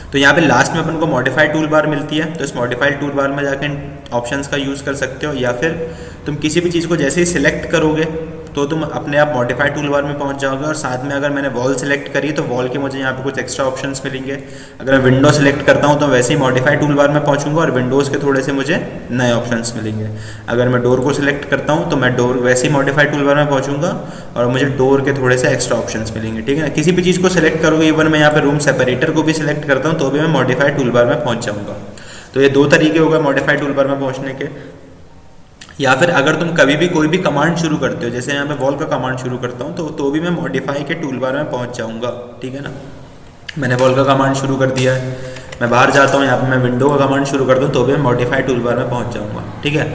तो यहाँ पे लास्ट में अपन को मॉडिफाई टूल बार मिलती है, तो इस मॉडिफाई टूल बार में जाकर ऑप्शंस का यूज़ कर सकते हो, या फिर तुम किसी भी चीज़ को जैसे ही सिलेक्ट करोगे तो तुम अपने आप मॉडिफाई टूल बार में पहुँच जाओगे। और साथ में अगर मैंने वॉल सेलेक्ट करी तो वॉल के मुझे यहाँ पे कुछ एक्स्ट्रा ऑप्शंस मिलेंगे। अगर मैं विंडो सेलेक्ट करता हूँ तो वैसे ही मॉडिफाई टूल बार में पहुँचूंगा और विंडोज़ के थोड़े से मुझे नए ऑप्शंस मिलेंगे। अगर मैं डोर को सिलेक्ट करता हूँ तो मैं डोर वैसे ही मॉडिफाई टूल बार में पहुँचूंगा और मुझे डोर के थोड़े से एक्स्ट्रा ऑप्शंस मिलेंगे, ठीक है ना। किसी भी चीज़ को सिलेक्ट करोगे, इवन मैं यहाँ पे रूम सेपरेटर को भी सिलेक्ट करता हूँ तो भी मैं मॉडिफाई टूल बार में पहुँच जाऊँगा। तो ये दो तरीके हो गए मॉडिफाई टूल बार में पहुँचने के। या फिर अगर तुम कभी भी कोई भी कमांड शुरू करते हो, जैसे यहाँ पे वॉल का कमांड शुरू करता हूँ तो भी मैं मॉडिफाई के टूल बार में पहुँच जाऊँगा, ठीक है ना। मैंने वॉल का कमांड शुरू कर दिया है, मैं बाहर जाता हूँ, यहाँ पे मैं विंडो का कमांड शुरू करता हूँ तो भी मैं मॉडिफाई टूल बार में पहुँच जाऊँगा, ठीक है।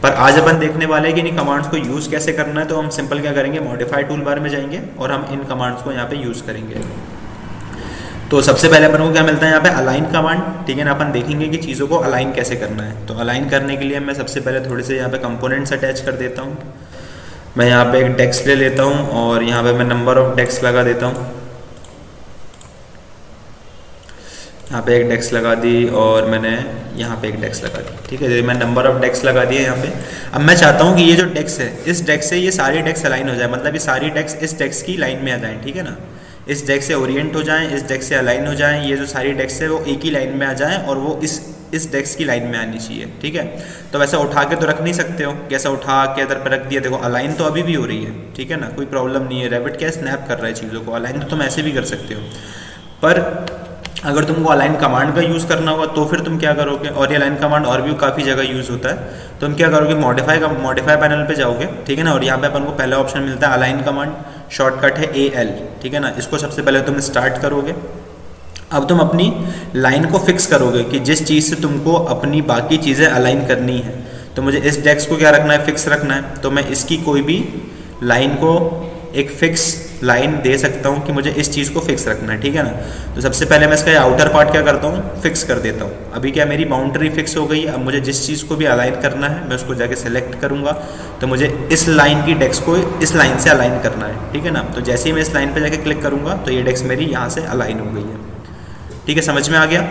पर आज अपन देखने वाले हैं कि इन कमांड्स को यूज़ कैसे करना है। तो हम सिंपल क्या करेंगे, मॉडिफाई टूल बार में जाएंगे और हम इन कमांड्स को यहाँ पे यूज़ करेंगे। तो सबसे पहले अपन को क्या मिलता है यहाँ पे, अलाइन कमांड, ठीक है ना। अपन देखेंगे कि चीज़ों को अलाइन कैसे करना है। तो अलाइन करने के लिए मैं सबसे पहले थोड़े से यहाँ पे कंपोनेंट्स अटैच कर देता हूँ। मैं यहाँ पे एक डेस्क ले लेता हूँ और यहाँ पे मैं नंबर ऑफ डेस्क लगा देता हूँ। यहाँ पे एक डेस्क लगा दी और मैंने यहाँ पे एक डेस्क लगा दी, ठीक है। मैं नंबर ऑफ डेस्क लगा दिए यहाँ पे। अब मैं चाहता हूँ कि ये जो डेस्क है, इस डेस्क से ये सारी डेस्क अलाइन हो जाए, मतलब ये सारी डेस्क इस डेस्क की लाइन में आ जाए, ठीक है ना। इस डेस्क से ओरिएंट हो जाएं, इस डेस्क से अलाइन हो जाएं, ये जो सारी डेस्क है वो एक ही लाइन में आ जाएं और वो इस डेस्क की लाइन में आनी चाहिए, ठीक है। तो वैसा उठा के तो रख नहीं सकते हो, कैसा उठा के इधर पे रख दिया, देखो अलाइन तो अभी भी हो रही है, ठीक है ना, कोई प्रॉब्लम नहीं है। रैबिट क्या स्नैप कर रहा है चीज़ों को, अलाइन तो तुम ऐसे भी कर सकते हो। पर अगर तुमको अलाइन कमांड का यूज़ करना होगा तो फिर तुम क्या करोगे, और ये अलाइन कमांड और भी काफ़ी जगह यूज़ होता है। तुम क्या करोगे, मॉडिफाई पैनल पे जाओगे, ठीक है ना। और यहाँ पे अपन को पहला ऑप्शन मिलता है अलाइन कमांड, शॉर्टकट है AL, ठीक है ना। इसको सबसे पहले तुम स्टार्ट करोगे। अब तुम अपनी लाइन को फिक्स करोगे कि जिस चीज़ से तुमको अपनी बाकी चीज़ें अलाइन करनी है। तो मुझे इस डेस्क को क्या रखना है, फिक्स रखना है। तो मैं इसकी कोई भी लाइन को एक फिक्स लाइन दे सकता हूँ कि मुझे इस चीज़ को फिक्स रखना है, ठीक है ना। तो सबसे पहले मैं इसका आउटर पार्ट क्या करता हूँ, फिक्स कर देता हूँ। अभी क्या मेरी बाउंड्री फिक्स हो गई है। अब मुझे जिस चीज़ को भी अलाइन करना है मैं उसको जाके सेलेक्ट करूँगा। तो मुझे इस लाइन की डेस्क को इस लाइन से अलाइन करना है, ठीक है ना। तो जैसे ही मैं इस लाइन पर जाके क्लिक करूँगा तो ये डेस्क मेरी यहाँ से अलाइन हो गई है, ठीक है। समझ में आ गया,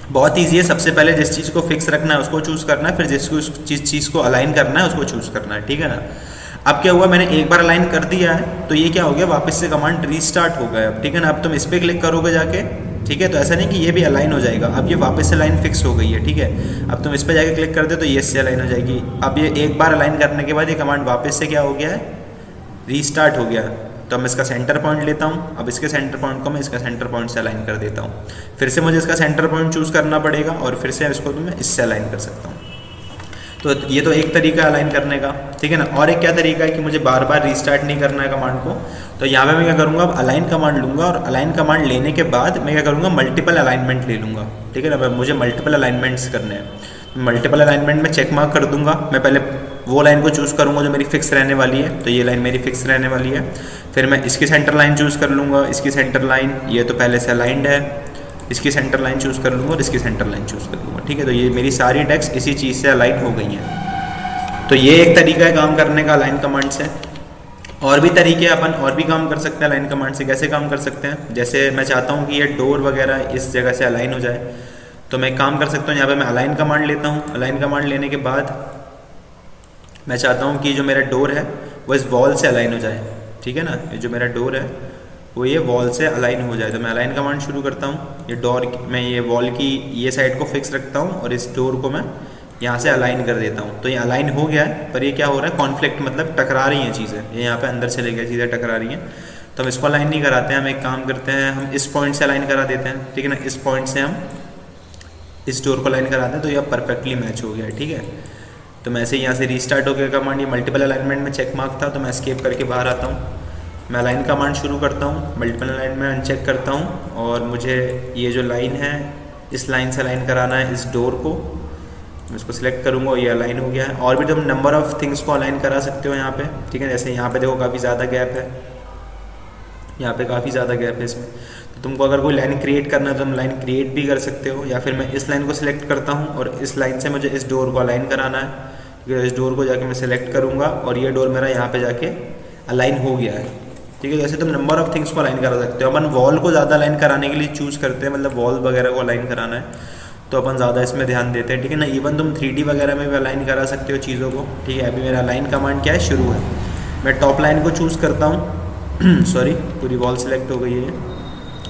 बहुत ईजी है। सबसे पहले जिस चीज़ को फिक्स रखना है उसको चूज़ करना है, फिर जिस चीज़ को अलाइन करना है उसको चूज़ करना है, ठीक है ना। अब क्या हुआ, मैंने एक बार अलाइन कर दिया है तो ये क्या हो गया, वापस से कमांड रीस्टार्ट हो गया अब, ठीक है ना। अब तुम इस पर क्लिक करोगे जाके, ठीक है। तो ऐसा नहीं कि ये भी अलाइन हो जाएगा, अब ये वापस से लाइन फिक्स हो गई है, ठीक है। अब तुम इस पर जाके क्लिक कर दो तो ये इससे अलाइन हो जाएगी। अब ये एक बार अलाइन करने के बाद ये कमांड वापस से क्या हो गया है, रीस्टार्ट हो गया। तो मैं इसका सेंटर पॉइंट लेता हूँ। अब इसके सेंटर पॉइंट को मैं इसका सेंटर पॉइंट से अलाइन कर देता हूँ। फिर से मुझे इसका सेंटर पॉइंट चूज़ करना पड़ेगा और फिर से इसको मैं इससे अलाइन कर सकता हूँ। तो ये तो एक तरीका है अलाइन करने का, ठीक है ना। और एक क्या तरीका है कि मुझे बार बार रीस्टार्ट नहीं करना है कमांड को। तो यहाँ पे मैं क्या करूँगा, अब अलाइन कमांड लूँगा और अलाइन कमांड लेने के बाद मैं क्या करूँगा, मल्टीपल अलाइनमेंट ले लूँगा, ठीक है ना। मुझे मल्टीपल अलाइनमेंट्स करने हैं। मल्टीपल अलाइनमेंट में चेक मार्क कर दूँगा। मैं पहले वो लाइन को चूज़ करूँगा जो मेरी फिक्स रहने वाली है। तो ये लाइन मेरी फिक्स रहने वाली है। फिर मैं इसकी सेंटर लाइन चूज़ कर लूँगा, इसकी सेंटर लाइन ये तो पहले से अलाइंड है। इसकी सेंटर लाइन चूज़ कर लूँगा और इसकी सेंटर लाइन चूज़ कर लूँगा, ठीक है। तो ये मेरी सारी डेस्क इसी चीज़ से अलाइन हो गई हैं। तो ये एक तरीका है काम करने का अलाइन कमांड से। और भी तरीके अपन और भी काम कर सकते हैं अलाइन कमांड से। कैसे काम कर सकते हैं, जैसे मैं चाहता हूँ कि ये डोर वगैरह इस जगह से अलाइन हो जाए तो मैं काम कर सकता हूँ, यहाँ पे मैं अलाइन कमांड लेता हूँ। अलाइन कमांड लेने के बाद मैं चाहता हूँ कि जो मेरा डोर है वो इस वॉल से अलाइन हो जाए, ठीक है ना। ये जो मेरा डोर है वो ये वॉल से अलाइन हो जाए। तो मैं अलाइन कमांड शुरू करता हूँ। ये डोर मैं ये वॉल की ये साइड को फिक्स रखता हूँ और इस डोर को मैं यहाँ से अलाइन कर देता हूँ। तो ये अलाइन हो गया है, पर ये क्या हो रहा है, कॉन्फ्लिक्ट, मतलब टकरा रही हैं चीज़ें। ये यहाँ पे अंदर चले गए, चीज़ें टकरा रही हैं। तो हम इसको अलाइन नहीं कराते हैं, हम एक काम करते हैं, हम इस पॉइंट से अलाइन करा देते हैं, ठीक है ना। इस पॉइंट से हम इस डोर को अलाइन कराते हैं तो ये अब परफेक्टली मैच हो गया है, ठीक है। तो मैं ऐसे यहाँ से रीस्टार्ट हो गया कमांड। ये मल्टीपल अलाइनमेंट में चेक मार्क था तो मैं एस्केप करके बाहर आता हूँ। मैं अलाइन कमांड शुरू करता हूँ, मल्टीपल अलाइन में अनचेक करता हूँ और मुझे ये जो लाइन है इस लाइन से अलाइन कराना है इस डोर को। मैं इसको सिलेक्ट करूँगा और ये अलाइन हो गया है। और भी तुम नंबर ऑफ़ थिंग्स को अलाइन करा सकते हो यहाँ पे, ठीक है। जैसे यहाँ पे देखो काफ़ी ज़्यादा गैप है, यहाँ पे काफ़ी ज़्यादा गैप है इसमें। तो तुमको अगर कोई लाइन क्रिएट करना है तो तुम लाइन क्रिएट भी कर सकते हो। या फिर मैं इस लाइन को सिलेक्ट करता हूँ और इस लाइन से मुझे इस डोर को अलाइन कराना है, ठीक है। इस डोर को जाके मैं सिलेक्ट करूँगा और ये डोर मेरा यहाँ पे जाके अलाइन हो गया है, ठीक है। जैसे तुम नंबर ऑफ थिंग्स को अलाइन करा सकते हो। अपन वॉल को ज़्यादा अलाइन कराने के लिए चूज़ करते हैं, मतलब वॉल वगैरह को अलाइन कराना है तो अपन ज़्यादा इसमें ध्यान देते हैं, ठीक है ना। इवन तुम 3D वगैरह में भी अलाइन करा सकते हो चीज़ों को, ठीक है। अभी मेरा अलाइन कमांड क्या है, शुरू है, मैं टॉप लाइन को चूज़ करता हूँ सॉरी, पूरी वॉल सेलेक्ट हो गई है,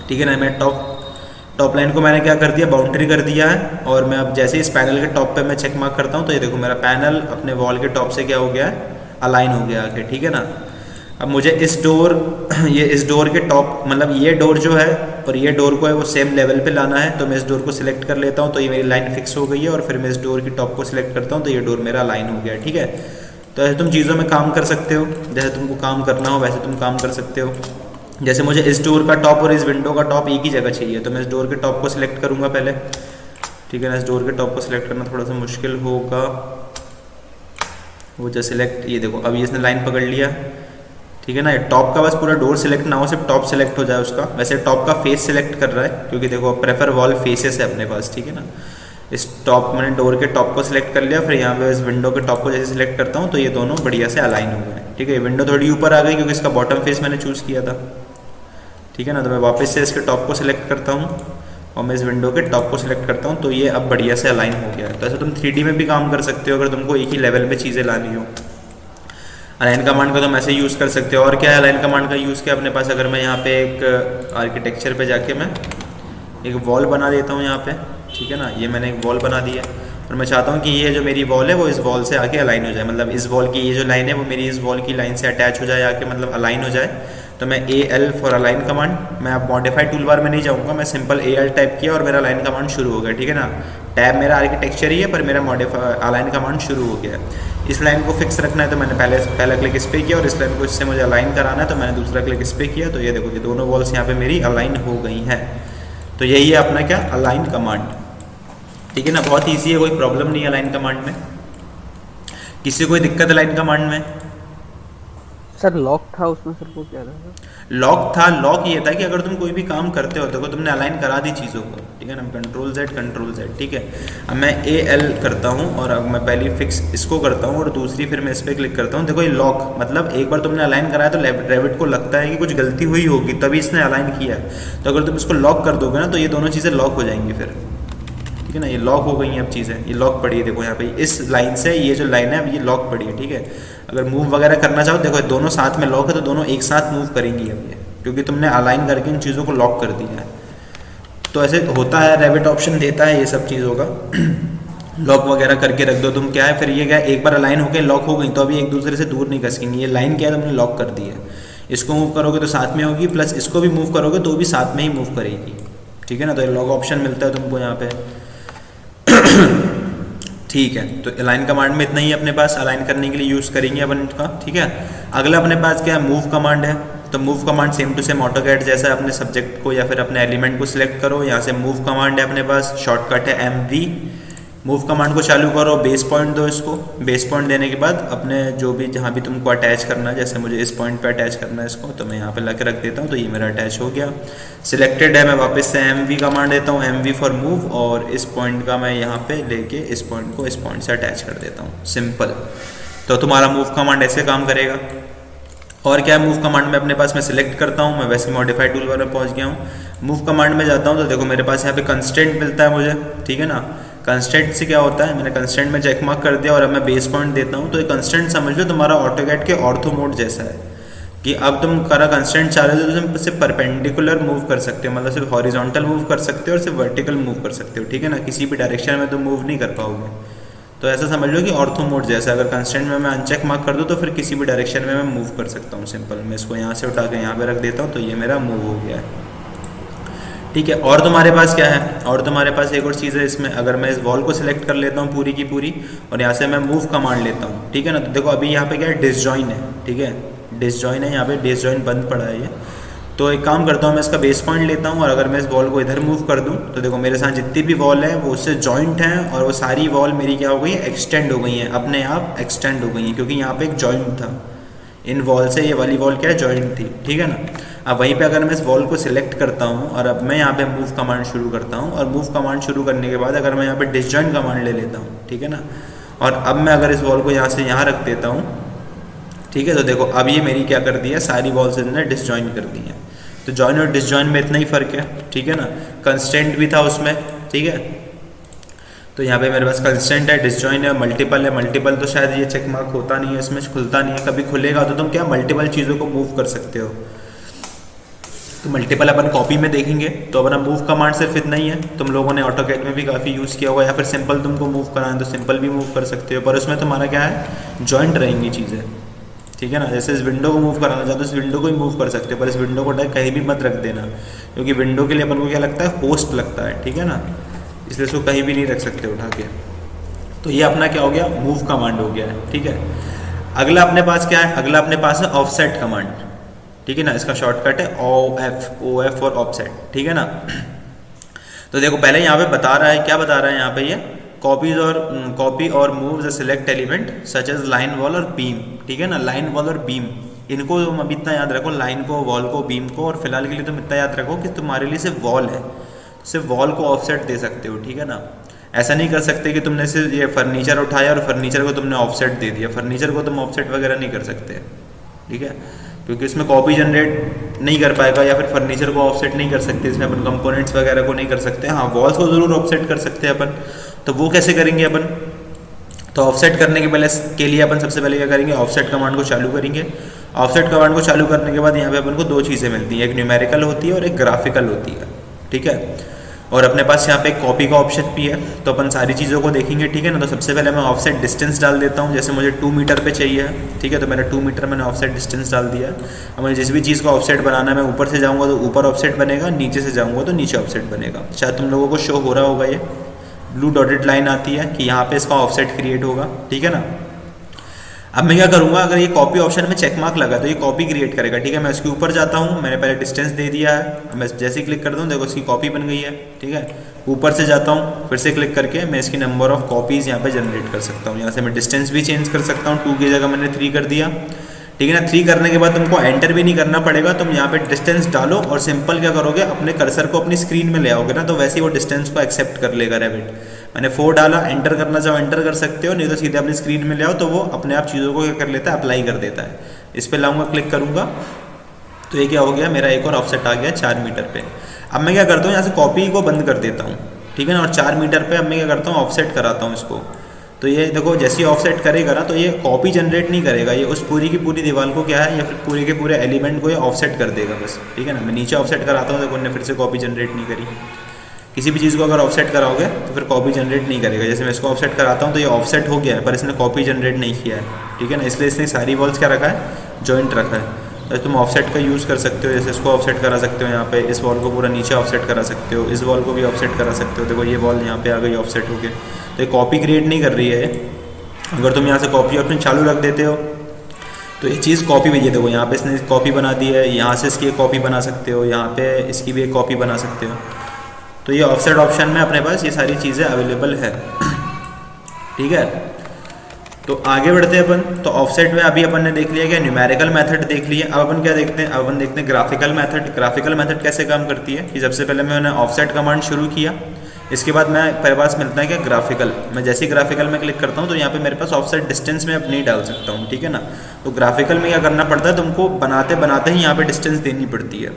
ठीक है ना। मैं टॉप लाइन को मैंने क्या कर दिया, बाउंड्री कर दिया है। और मैं अब जैसे इस पैनल के टॉप पे मैं चेक मार्क करता हूँ तो ये देखो मेरा पैनल अपने वॉल के टॉप से क्या हो गया है, अलाइन हो गया आके, ठीक है ना। अब मुझे इस डोर ये इस डोर के टॉप, मतलब ये डोर जो है और ये डोर को है वो सेम लेवल पे लाना है, तो मैं इस डोर को सिलेक्ट कर लेता हूँ तो ये मेरी लाइन फिक्स हो गई है। और फिर मैं इस डोर की टॉप को सिलेक्ट करता हूँ तो ये डोर मेरा अलाइन हो गया, ठीक है। तो ऐसे तुम चीज़ों में काम कर सकते हो, जैसे तुमको काम करना हो वैसे तुम काम कर सकते हो। जैसे मुझे इस डोर का टॉप और इस विंडो का टॉप एक ही जगह चाहिए, तो मैं इस डोर के टॉप को सिलेक्ट करूँगा पहले, ठीक है ना। इस डोर के टॉप को सिलेक्ट करना थोड़ा सा मुश्किल होगा, वो जो सिलेक्ट, ये देखो अभी इसने लाइन पकड़ लिया, ठीक है ना। टॉप का बस पूरा डोर सिलेक्ट ना हो, सिर्फ टॉप सिलेक्ट हो जाए उसका। वैसे टॉप का फेस सिलेक्ट कर रहा है क्योंकि देखो प्रेफर वॉल फेसेस है अपने पास, ठीक है ना। इस टॉप मैंने डोर के टॉप को सिलेक्ट कर लिया, फिर यहाँ पे इस विंडो के टॉप को जैसे सिलेक्ट करता हूँ तो ये दोनों बढ़िया से अलाइन हो गए, ठीक है। विंडो थोड़ी ऊपर आ गई क्योंकि इसका बॉटम फेस मैंने चूज़ किया था, ठीक है ना। तो मैं वापस से इसके टॉप को सिलेक्ट करता हूँ और मैं इस विंडो के टॉप को सिलेक्ट करता हूँ तो ये अब बढ़िया से अलाइन हो गया है। तो ऐसे तुम 3D में भी काम कर सकते हो अगर तुमको एक ही लेवल पे चीज़ें लानी हो। अलाइन कमांड का तुम ऐसे यूज़ कर सकते हो। और क्या है अलाइन कमांड का यूज़ किया अपने पास, अगर मैं यहाँ पे एक आर्किटेक्चर पे जाके मैं एक वॉल बना देता हूँ यहाँ पे, ठीक है ना। ये मैंने एक वॉल बना दिया और मैं चाहता हूँ कि ये जो मेरी वॉल है वो इस वॉल से आके अलाइन हो जाए, मतलब इस वॉल की ये जो लाइन है वो मेरी इस वॉल की लाइन से अटैच हो जाए आके, मतलब अलाइन हो जाए। तो मैं AL फॉर अलाइन कमांड, मैं अब मॉडिफाइड टूल बार में नहीं जाऊँगा, मैं सिंपल AL टाइप किया और मेरा अलाइन कमांड शुरू हो गया, ठीक है ना। टैब मेरा आर्किटेक्चर ही है पर मेरा अलाइन कमांड शुरू हो गया है। इस लाइन को फिक्स रखना है तो मैंने पहला क्लिक इस पर किया, और इस लाइन को इससे मुझे अलाइन कराना है तो मैंने दूसरा क्लिक इस पर किया। तो ये देखो ये दोनों वॉल्स यहाँ पे मेरी अलाइन हो गई हैं। तो यही है अपना क्या, अलाइन कमांड, ठीक है ना। बहुत ईजी है, कोई प्रॉब्लम नहीं है अलाइन कमांड में। किसी कोई दिक्कत अलाइन कमांड में? सर लॉक था उसमें, सर वो क्या था? लॉक था, लॉक ये था कि अगर तुम कोई भी काम करते हो तो तुमने अलाइन करा दी चीज़ों को, ठीक है ना। कंट्रोल Z, ठीक है। अब मैं AL करता हूँ और अब मैं पहली फिक्स इसको करता हूँ और दूसरी फिर मैं इस पर क्लिक करता हूँ। देखो ये लॉक, मतलब एक बार तुमने अलाइन कराया तो रेविट को लगता है कि कुछ गलती हुई होगी तभी इसने अलाइन किया है। तो अगर तुम इसको लॉक कर दोगे ना तो ये दोनों चीज़ें लॉक हो जाएंगी फिर, ठीक है ना। ये लॉक हो गई हैं अब चीज़ें, ये लॉक पड़ी है, देखो यहाँ पे इस लाइन से ये जो लाइन है अब ये लॉक पड़ी है, ठीक है। अगर मूव वगैरह करना चाहो, देखो दोनों साथ में लॉक है तो दोनों एक साथ मूव करेंगी अब ये, क्योंकि तुमने अलाइन करके इन चीज़ों को लॉक कर दिया है। तो ऐसे होता है, रेविट ऑप्शन देता है ये सब चीज़ों का लॉक वगैरह करके रख दो तुम, क्या है फिर ये क्या, एक बार अलाइन होकर लॉक हो गई तो अभी एक दूसरे से दूर नहीं खसकेंगी। ये लाइन क्या है, तुमने लॉक कर दी है। इसको मूव करोगे तो साथ में होगी, प्लस इसको भी मूव करोगे तो भी साथ में ही मूव करेगी, ठीक है ना। तो ये लॉक ऑप्शन मिलता है तुमको यहाँ पे ठीक है। तो अलाइन कमांड में इतना ही अपने पास, अलाइन करने के लिए यूज़ करेंगे अपन इसका, ठीक है। अगला अपने पास क्या है, मूव कमांड है। तो move command same to same AutoCAD जैसा अपने सब्जेक्ट को या फिर अपने एलिमेंट को सिलेक्ट करो, यहाँ से मूव कमांड है अपने पास, शॉर्टकट है MV। मूव कमांड को चालू करो, बेस पॉइंट दो इसको, बेस पॉइंट देने के बाद अपने जो भी जहाँ भी तुमको अटैच करना है, जैसे मुझे इस पॉइंट पे अटैच करना है इसको, तो मैं यहाँ पे ला के रख देता हूँ तो ये मेरा अटैच हो गया। सिलेक्टेड है, मैं वापस से MV कमांड देता हूँ, MV फॉर मूव, और इस पॉइंट का मैं यहाँ पे लेके इस पॉइंट को इस पॉइंट से अटैच कर देता हूँ, सिंपल। तो तुम्हारा मूव कमांड ऐसे काम करेगा। और क्या मूव कमांड में अपने पास मैं सिलेक्ट करता हूँ, मैं वैसे मॉडिफाइड टूल बार में पहुँच गया हूँ। मूव कमांड में जाता हूँ तो देखो मेरे पास यहाँ पे कंस्टेंट मिलता है मुझे, ठीक है ना। कंस्टेंट से क्या होता है, मैंने कंस्टेंट में चेक मार्क कर दिया और अब मैं बेस पॉइंट देता हूँ। तो ये कंस्टेंट समझ लो तुम्हारा ऑटोकैड के ऑर्थो मोड जैसा है, कि अब तुम करा कंस्टेंट चाह रहे हो तो तुम सिर्फ परपेंडिकुलर मूव कर सकते हो, मतलब सिर्फ हॉरिजॉन्टल मूव कर सकते हो और सिर्फ वर्टिकल मूव कर सकते हो, ठीक है ना। किसी भी डायरेक्शन में तुम मूव नहीं कर पाओगे। तो ऐसा समझ लो कि ऑर्थो मोड जैसा, अगर कंस्टेंट में मैं अनचेक मार्क कर दूँ तो फिर किसी भी डायरेक्शन में मैं मूव कर सकता हूँ, सिंपल। मैं इसको यहाँ से उठा के यहाँ पे रख देता हूँ तो ये मेरा मूव हो गया है, ठीक है। और तुम्हारे पास क्या है, और तुम्हारे पास एक और चीज़ है इसमें, अगर मैं इस वॉल को सिलेक्ट कर लेता हूँ पूरी की पूरी और यहाँ से मैं मूव कमांड लेता हूँ, ठीक है ना। तो देखो अभी यहाँ पे क्या है, डिसजॉइन है, ठीक है, डिसजॉइन है, यहाँ पे डिसजॉइन बंद पड़ा है ये। तो एक काम करता हूँ, मैं इसका बेस पॉइंट लेता हूँ और अगर मैं इस वॉल को इधर मूव कर दूँ तो देखो मेरे साथ जितनी भी वॉल है वो उससे जॉइंट हैं और वो सारी वॉल मेरी क्या हो गई है, एक्सटेंड हो गई हैं, अपने आप एक्सटेंड हो गई हैं, क्योंकि यहाँ पे एक जॉइंट था इन वॉल से, ये वाली वॉल क्या है, जॉइंट थी, ठीक है ना। अब वहीं पे अगर मैं इस वॉल को सिलेक्ट करता हूँ और अब मैं यहाँ पे मूव कमांड शुरू करता हूँ, और मूव कमांड शुरू करने के बाद अगर मैं यहाँ पे डिसजॉइन कमांड ले लेता हूँ, ठीक है ना, और अब मैं अगर इस वॉल को यहाँ से यहाँ रख देता हूँ, ठीक है। तो देखो अब ये मेरी क्या कर दी है, सारी वॉल्स इन्होंने डिसजॉइन कर दी हैं। तो जॉइन और डिसजॉइन में इतना ही फ़र्क है, ठीक है ना। कंस्टेंट भी था उसमें, ठीक है। तो यहाँ पे मेरे पास कंस्टेंट है, डिसजॉइन है, मल्टीपल है। मल्टीपल तो शायद ये चेक मार्क होता नहीं है, इसमें खुलता नहीं है। कभी खुलेगा तो तुम क्या मल्टीपल चीज़ों को मूव कर सकते हो। तो मल्टीपल अपन कॉपी में देखेंगे तो अपना मूव कमांड सिर्फ इतना ही है। तुम लोगों ने ऑटोकैड में भी काफ़ी यूज़ किया होगा, या फिर सिंपल तुमको मूव कराना है तो सिंपल भी मूव कर सकते हो, पर उसमें तुम्हारा क्या है, जॉइंट रहेंगी चीज़ें, ठीक है ना। जैसे इस विंडो को मूव कराना चाहते हो, इस विंडो को ही मूव कर सकते हो, पर इस विंडो को कहीं भी मत रख देना, क्योंकि विंडो के लिए अपन को क्या लगता है, होस्ट लगता है, ठीक है ना। इसलिए इसको कहीं भी नहीं रख सकते उठा के। तो ये अपना क्या हो गया, मूव कमांड हो गया है, ठीक है। अगला अपने पास क्या है, अगला अपने पास है ऑफसेट कमांड, ठीक है ना। इसका शॉर्टकट है ओ एफ और ऑफसेट, ठीक है ना। तो देखो पहले यहाँ पे बता रहा है, क्या बता रहा है यहाँ पे, ये कॉपी और move the select element such as line, wall और बीम, ठीक है ना। लाइन, वॉल और बीम, इनको तुम अभी इतना याद रखो, लाइन को, वॉल को, बीम को, और फिलहाल के लिए तुम इतना याद रखो कि तुम्हारे लिए सिर्फ वॉल है, सिर्फ वॉल को ऑफसेट दे सकते हो, ठीक है ना। ऐसा नहीं कर सकते कि तुमने सिर्फ ये फर्नीचर उठाया और फर्नीचर को तुमने ऑफसेट दे दिया। फर्नीचर को तुम ऑफसेट वगैरह नहीं कर सकते, ठीक है, क्योंकि इसमें कॉपी जनरेट नहीं कर पाएगा, या फिर फर्नीचर को ऑफसेट नहीं कर सकते, इसमें अपन कंपोनेंट्स वगैरह को नहीं कर सकते। हाँ, वॉल्स को ज़रूर ऑफसेट कर सकते हैं अपन। तो वो कैसे करेंगे अपन, तो ऑफसेट करने के लिए अपन सबसे पहले क्या करेंगे, ऑफसेट कमांड को चालू करेंगे। ऑफसेट कमांड को चालू करने के बाद यहाँ पे अपन को दो चीज़ें मिलती हैं, एक न्यूमेरिकल होती है और एक ग्राफिकल होती है, ठीक है। और अपने पास यहाँ पे एक कॉपी का ऑप्शन भी है, तो अपन सारी चीज़ों को देखेंगे, ठीक है ना। तो सबसे पहले मैं ऑफसेट डिस्टेंस डाल देता हूँ, जैसे मुझे 2 मीटर पे चाहिए, ठीक है, तो मैंने 2 मीटर मैंने ऑफसेट डिस्टेंस डाल दिया। अब मुझे जिस भी चीज़ का ऑफसेट बनाना है, मैं ऊपर से जाऊँगा तो ऊपर ऑफसेट बनेगा, नीचे से जाऊँगा तो नीचे ऑफसेट बनेगा। शायद तुम लोगों को शो हो रहा होगा, ये ब्लू डॉटेड लाइन आती है कि यहाँ पे इसका ऑफसेट क्रिएट होगा, ठीक है ना। अब मैं क्या करूँगा, अगर ये कॉपी ऑप्शन में चेक मार्क लगा तो ये कॉपी क्रिएट करेगा, ठीक है। मैं इसके ऊपर जाता हूँ, मैंने पहले डिस्टेंस दे दिया है, मैं जैसे ही क्लिक करता हूँ देखो इसकी कॉपी बन गई है, ठीक है। ऊपर से जाता हूँ, फिर से क्लिक करके मैं इसकी नंबर ऑफ कॉपीज़ यहाँ पे जनरेट कर सकता हूँ। यहाँ से मैं डिस्टेंस भी चेंज कर सकता हूँ, 2 की जगह मैंने 3 कर दिया, ठीक है ना। 3 करने के बाद तुमको एंटर भी नहीं करना पड़ेगा, तुम यहाँ पे डिस्टेंस डालो और सिंपल क्या करोगे, अपने कर्सर को अपनी स्क्रीन में ले आओगे ना, तो वैसे ही वो डिस्टेंस को एक्सेप्ट कर लेगा रेविट। मैंने 4 डाला, एंटर करना चाहो एंटर कर सकते हो, नहीं तो सीधे अपनी स्क्रीन में ले आओ, तो वो अपने आप चीज़ों को क्या कर लेता है, अप्लाई कर देता है। इस पर लाऊंगा, क्लिक करूँगा तो ये क्या हो गया, मेरा एक और ऑफसेट आ गया 4 मीटर पे। अब मैं क्या करता हूँ, यहाँ से कॉपी को बंद कर देता हूँ, ठीक है ना, और 4 मीटर पे अब मैं क्या करता हूँ, ऑफसेट कराता हूँ इसको। तो ये देखो जैसे ही ऑफसेट करेगा ना, तो ये कॉपी जनरेट नहीं करेगा, ये उस पूरी की पूरी दीवार को क्या है, या फिर पूरे के पूरे एलिमेंट को ये ऑफसेट कर देगा बस, ठीक है ना। मैं नीचे ऑफसेट कराता हूँ, देखो उन्होंने फिर से कॉपी जनरेट नहीं करी। किसी भी चीज़ को अगर ऑफसेट कराओगे तो फिर कॉपी जनरेट नहीं करेगा। जैसे मैं इसको ऑफसेट कराता हूँ तो ये ऑफसेट हो गया है, पर इसने कॉपी जनरेट नहीं किया है, ठीक है ना। इसलिए इसने सारी वॉल्स क्या रखा है, जॉइंट रखा है। तो तुम ऑफसेट का यूज़ कर सकते हो, जैसे इसको ऑफसेट करा सकते हो, यहाँ पे इस वॉल को पूरा नीचे ऑफसेट करा सकते हो, इस वॉल को भी ऑफसेट करा सकते हो। देखो ये वॉल यहाँ पे आ गई ऑफसेट हो गया, तो ये कॉपी क्रिएट नहीं कर रही है। अगर तुम यहाँ से कॉपी ऑप्शन चालू रख देते हो तो ये चीज़ कॉपी भी, ये देखो यहाँ पे इसने कॉपी बना दी है, यहाँ से इसकी एक कॉपी बना सकते हो, यहाँ पे इसकी भी एक कॉपी बना सकते हो। तो ये ऑफसेट ऑप्शन में अपने पास ये सारी चीज़ें अवेलेबल है, ठीक है। तो आगे बढ़ते हैं अपन। तो ऑफसेट में अभी अपन ने देख लिया कि न्यूमेरिकल मेथड देख लिया। अब अपन क्या देखते हैं, अब अपन देखते हैं ग्राफिकल मेथड। ग्राफिकल मेथड कैसे काम करती है कि सबसे पहले मैंने ऑफसेट कमांड शुरू किया, इसके बाद मेरे पास मिलता है क्या, ग्राफिकल। मैं जैसे ही ग्राफिकल में क्लिक करता हूँ तो यहाँ पे मेरे पास ऑफसेट डिस्टेंस में अब नहीं डाल सकता हूँ, ठीक है ना। तो ग्राफिकल में क्या करना पड़ता है, तुमको बनाते बनाते ही यहाँ पे डिस्टेंस देनी पड़ती है।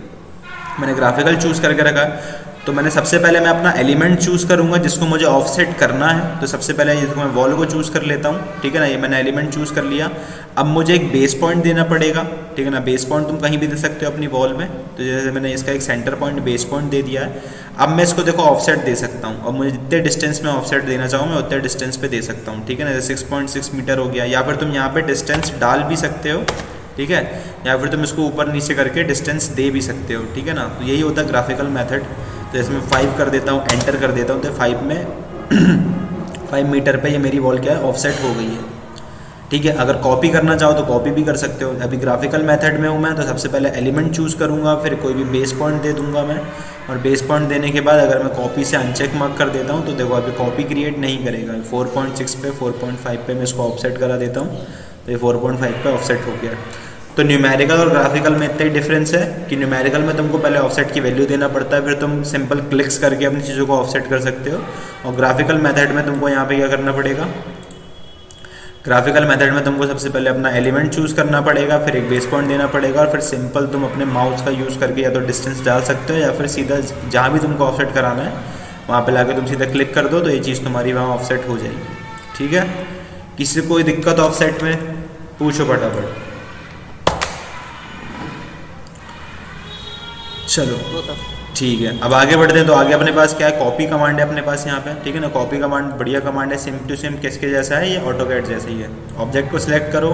मैंने ग्राफिकल चूज़ करके रखा है, तो मैंने सबसे पहले मैं अपना एलिमेंट चूज़ करूँगा जिसको मुझे ऑफसेट करना है। तो सबसे पहले ये मैं वॉल को चूज़ कर लेता हूँ, ठीक है ना। ये मैंने एलिमेंट चूज़ कर लिया। अब मुझे एक बेस पॉइंट देना पड़ेगा, ठीक है ना। बेस पॉइंट तुम कहीं भी दे सकते हो अपनी वॉल में, तो जैसे मैंने इसका एक सेंटर पॉइंट बेस पॉइंट दे दिया है। अब मैं इसको देखो ऑफसेट दे सकता हूँ, अब मुझे जितने डिस्टेंस में ऑफसेट देना चाहूँ मैं उतने डिस्टेंस पे दे सकता हूँ, ठीक है ना। जैसे 6.6 मीटर हो गया, या फिर तुम यहाँ पे डिस्टेंस डाल भी सकते हो, ठीक है, या फिर तुम इसको ऊपर नीचे करके डिस्टेंस दे भी सकते हो, ठीक है ना। तो यही होता है ग्राफिकल मेथड। तो इसमें 5 कर देता हूँ, एंटर कर देता हूँ, तो 5 में 5 मीटर पे ये मेरी वॉल क्या है, ऑफसेट हो गई है, ठीक है। अगर कॉपी करना चाहो तो कॉपी भी कर सकते हो। अभी ग्राफिकल मेथड में हूँ मैं, तो सबसे पहले एलिमेंट चूज़ करूँगा, फिर कोई भी बेस पॉइंट दे दूँगा मैं, और बेस पॉइंट देने के बाद अगर मैं कॉपी से अनचेक मार्क कर देता हूँ तो देखो अभी कॉपी क्रिएट नहीं करेगा। 4.6 पे 4.5 पे मैं इसको ऑफसेट करा देता हूँ, तो ये 4.5 पे ऑफसेट हो गया। तो न्यूमेरिकल और ग्राफिकल में इतना ही डिफरेंस है कि न्यूमेरिकल में तुमको पहले ऑफसेट की वैल्यू देना पड़ता है, फिर तुम सिंपल क्लिक्स करके अपनी चीज़ों को ऑफसेट कर सकते हो। और ग्राफिकल मेथड में तुमको यहाँ पे क्या करना पड़ेगा, ग्राफिकल मेथड में तुमको सबसे पहले अपना एलिमेंट चूज़ करना पड़ेगा, फिर एक बेस पॉइंट देना पड़ेगा, और फिर सिंपल तुम अपने माउस का यूज़ करके या तो डिस्टेंस डाल सकते हो या फिर सीधा जहाँ भी तुमको ऑफसेट कराना है वहाँ पे लाके तुम सीधा क्लिक कर दो तो ये चीज़ तुम्हारी वहाँ ऑफसेट हो जाएगी। ठीक है, किसी कोई दिक्कत ऑफसेट में पूछो फटाफट। चलो ठीक है, अब आगे बढ़ते हैं। तो आगे अपने पास क्या है, कॉपी कमांड है अपने पास यहाँ पे। ठीक है ना, कॉपी कमांड बढ़िया कमांड है, सिम टू सिम किसके जैसा है, ये ऑटोकैड जैसा ही है। ऑब्जेक्ट को सिलेक्ट करो,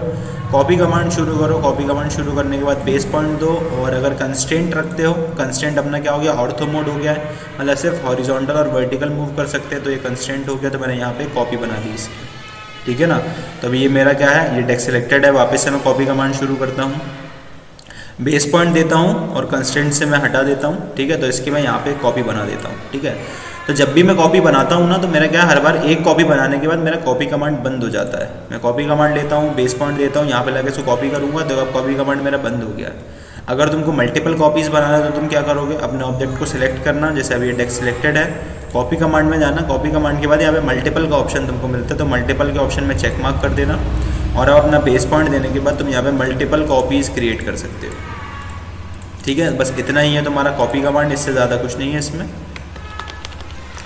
कॉपी कमांड शुरू करो। कॉपी कमांड शुरू करने के बाद बेस पॉइंट दो, और अगर कंस्ट्रेंट रखते हो, कंस्ट्रेंट अपना क्या हो गया, ऑर्थो मोड हो गया है, मतलब सिर्फ हॉरिजॉन्टल और वर्टिकल मूव कर सकते हैं, तो ये कंस्ट्रेंट हो गया। तो मैंने यहाँ पे कॉपी बना दी इसकी। ठीक है ना, तो अभी ये मेरा क्या है, ये टेक्स्ट सिलेक्टेड है। वापस से मैं कॉपी कमांड शुरू करता हूँ, बेस पॉइंट देता हूँ और कंस्टेंट से मैं हटा देता हूँ। ठीक है, तो इसकी मैं यहाँ पे कॉपी बना देता हूँ। ठीक है, तो जब भी मैं कॉपी बनाता हूँ ना, तो मेरा क्या है, हर बार एक कॉपी बनाने के बाद मेरा कॉपी कमांड बंद हो जाता है। मैं कॉपी कमांड लेता हूँ, बेस पॉइंट देता हूँ, यहाँ पे लगे इसको कॉपी करूँगा, तो अब कॉपी कमांड मेरा बंद हो गया। अगर तुमको मल्टीपल कॉपीज़ बनाना है तो तुम क्या करोगे, अपने ऑब्जेक्ट को सिलेक्ट करना, जैसे अभी ये टेक्स्ट सिलेक्टेड है, कॉपी कमांड में जाना। कॉपी कमांड के बाद यहाँ पे मल्टीपल का ऑप्शन तुमको मिलता है, तो मल्टीपल के ऑप्शन में चेक मार्क कर देना, और अब अपना बेस पॉइंट देने के बाद तुम यहाँ पे मल्टीपल कॉपीज़ क्रिएट कर सकते हो। ठीक है, बस इतना ही है तुम्हारा कॉपी कमांड, इससे ज़्यादा कुछ नहीं है इसमें।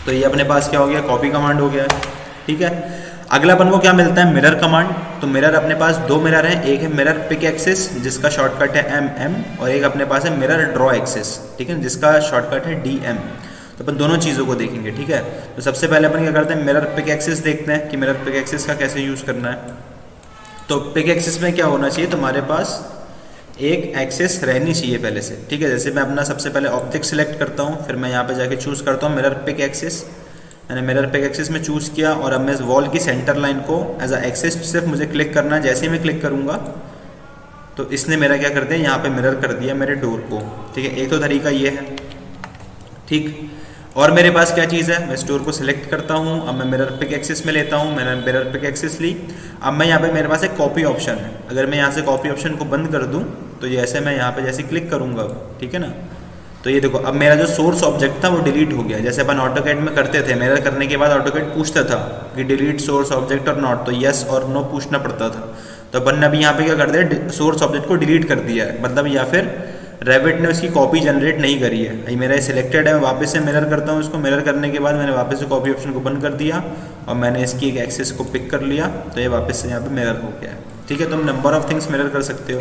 तो ये अपने पास क्या हो गया, कॉपी कमांड हो गया है। ठीक है, अगला अपन को क्या मिलता है, मिरर कमांड। तो मिरर अपने पास दो मिरर हैं, एक है मिरर पिक एक्सिस जिसका शॉर्टकट है MM, और एक अपने पास है मिरर ड्रॉ एक्सिस। ठीक है, जिसका शॉर्टकट है DM। तो अपन दोनों चीज़ों को देखेंगे। ठीक है, तो सबसे पहले अपन क्या करते हैं, मिरर पिक एक्सिस देखते हैं कि मिरर पिक एक्सिस का कैसे यूज़ करना है। तो पिक एक्सिस में क्या होना चाहिए, तुम्हारे पास एक एक्सेस रहनी चाहिए पहले से। ठीक है, जैसे मैं अपना सबसे पहले ऑब्जेक्ट सिलेक्ट करता हूँ, फिर मैं यहाँ पे जाके चूज़ करता हूँ मिरर पिक एक्सिस। मैंने मिरर पिक एक्सिस में चूज़ किया, और अब मैं इस वॉल की सेंटर लाइन को एज अ एक्सेस सिर्फ मुझे क्लिक करना है। जैसे ही मैं क्लिक करूँगा तो इसने मेरा क्या कर दिया, यहाँ पे मिरर कर दिया मेरे डोर को। ठीक है, एक तो तरीका ये है। ठीक, और मेरे पास क्या चीज़ है, मैं स्टोर को सिलेक्ट करता हूँ, अब मैं मिरर पिक एक्सिस में लेता हूँ, मैंने मिरर पिक एक्सिस ली। अब मैं यहाँ पे मेरे पास एक कॉपी ऑप्शन है, अगर मैं यहाँ से कॉपी ऑप्शन को बंद कर दूँ तो ये ऐसे मैं यहाँ पे जैसे क्लिक करूँगा, ठीक है ना, तो ये देखो अब मेरा जो सोर्स ऑब्जेक्ट था वो डिलीट हो गया। जैसे अपन ऑटोकैड में करते थे, मिरर करने के बाद ऑटोकैड पूछता था कि डिलीट सोर्स ऑब्जेक्ट और नॉट, तो यस और नो पूछना पड़ता था। तो अपन ने अभी यहाँ पे क्या कर दिया, सोर्स ऑब्जेक्ट को डिलीट कर दिया है, मतलब या फिर रैबिट ने उसकी कॉपी जनरेट नहीं करी है। ये मेरा सिलेक्टेड है, मैं वापस से मिरर करता हूँ इसको। मिरर करने के बाद मैंने वापस से कॉपी ऑप्शन को बंद कर दिया और मैंने इसकी एक एक्सेस को पिक कर लिया, तो ये वापस से यहाँ पे मिरर हो गया है। ठीक है, तुम नंबर ऑफ थिंग्स मिरर कर सकते हो।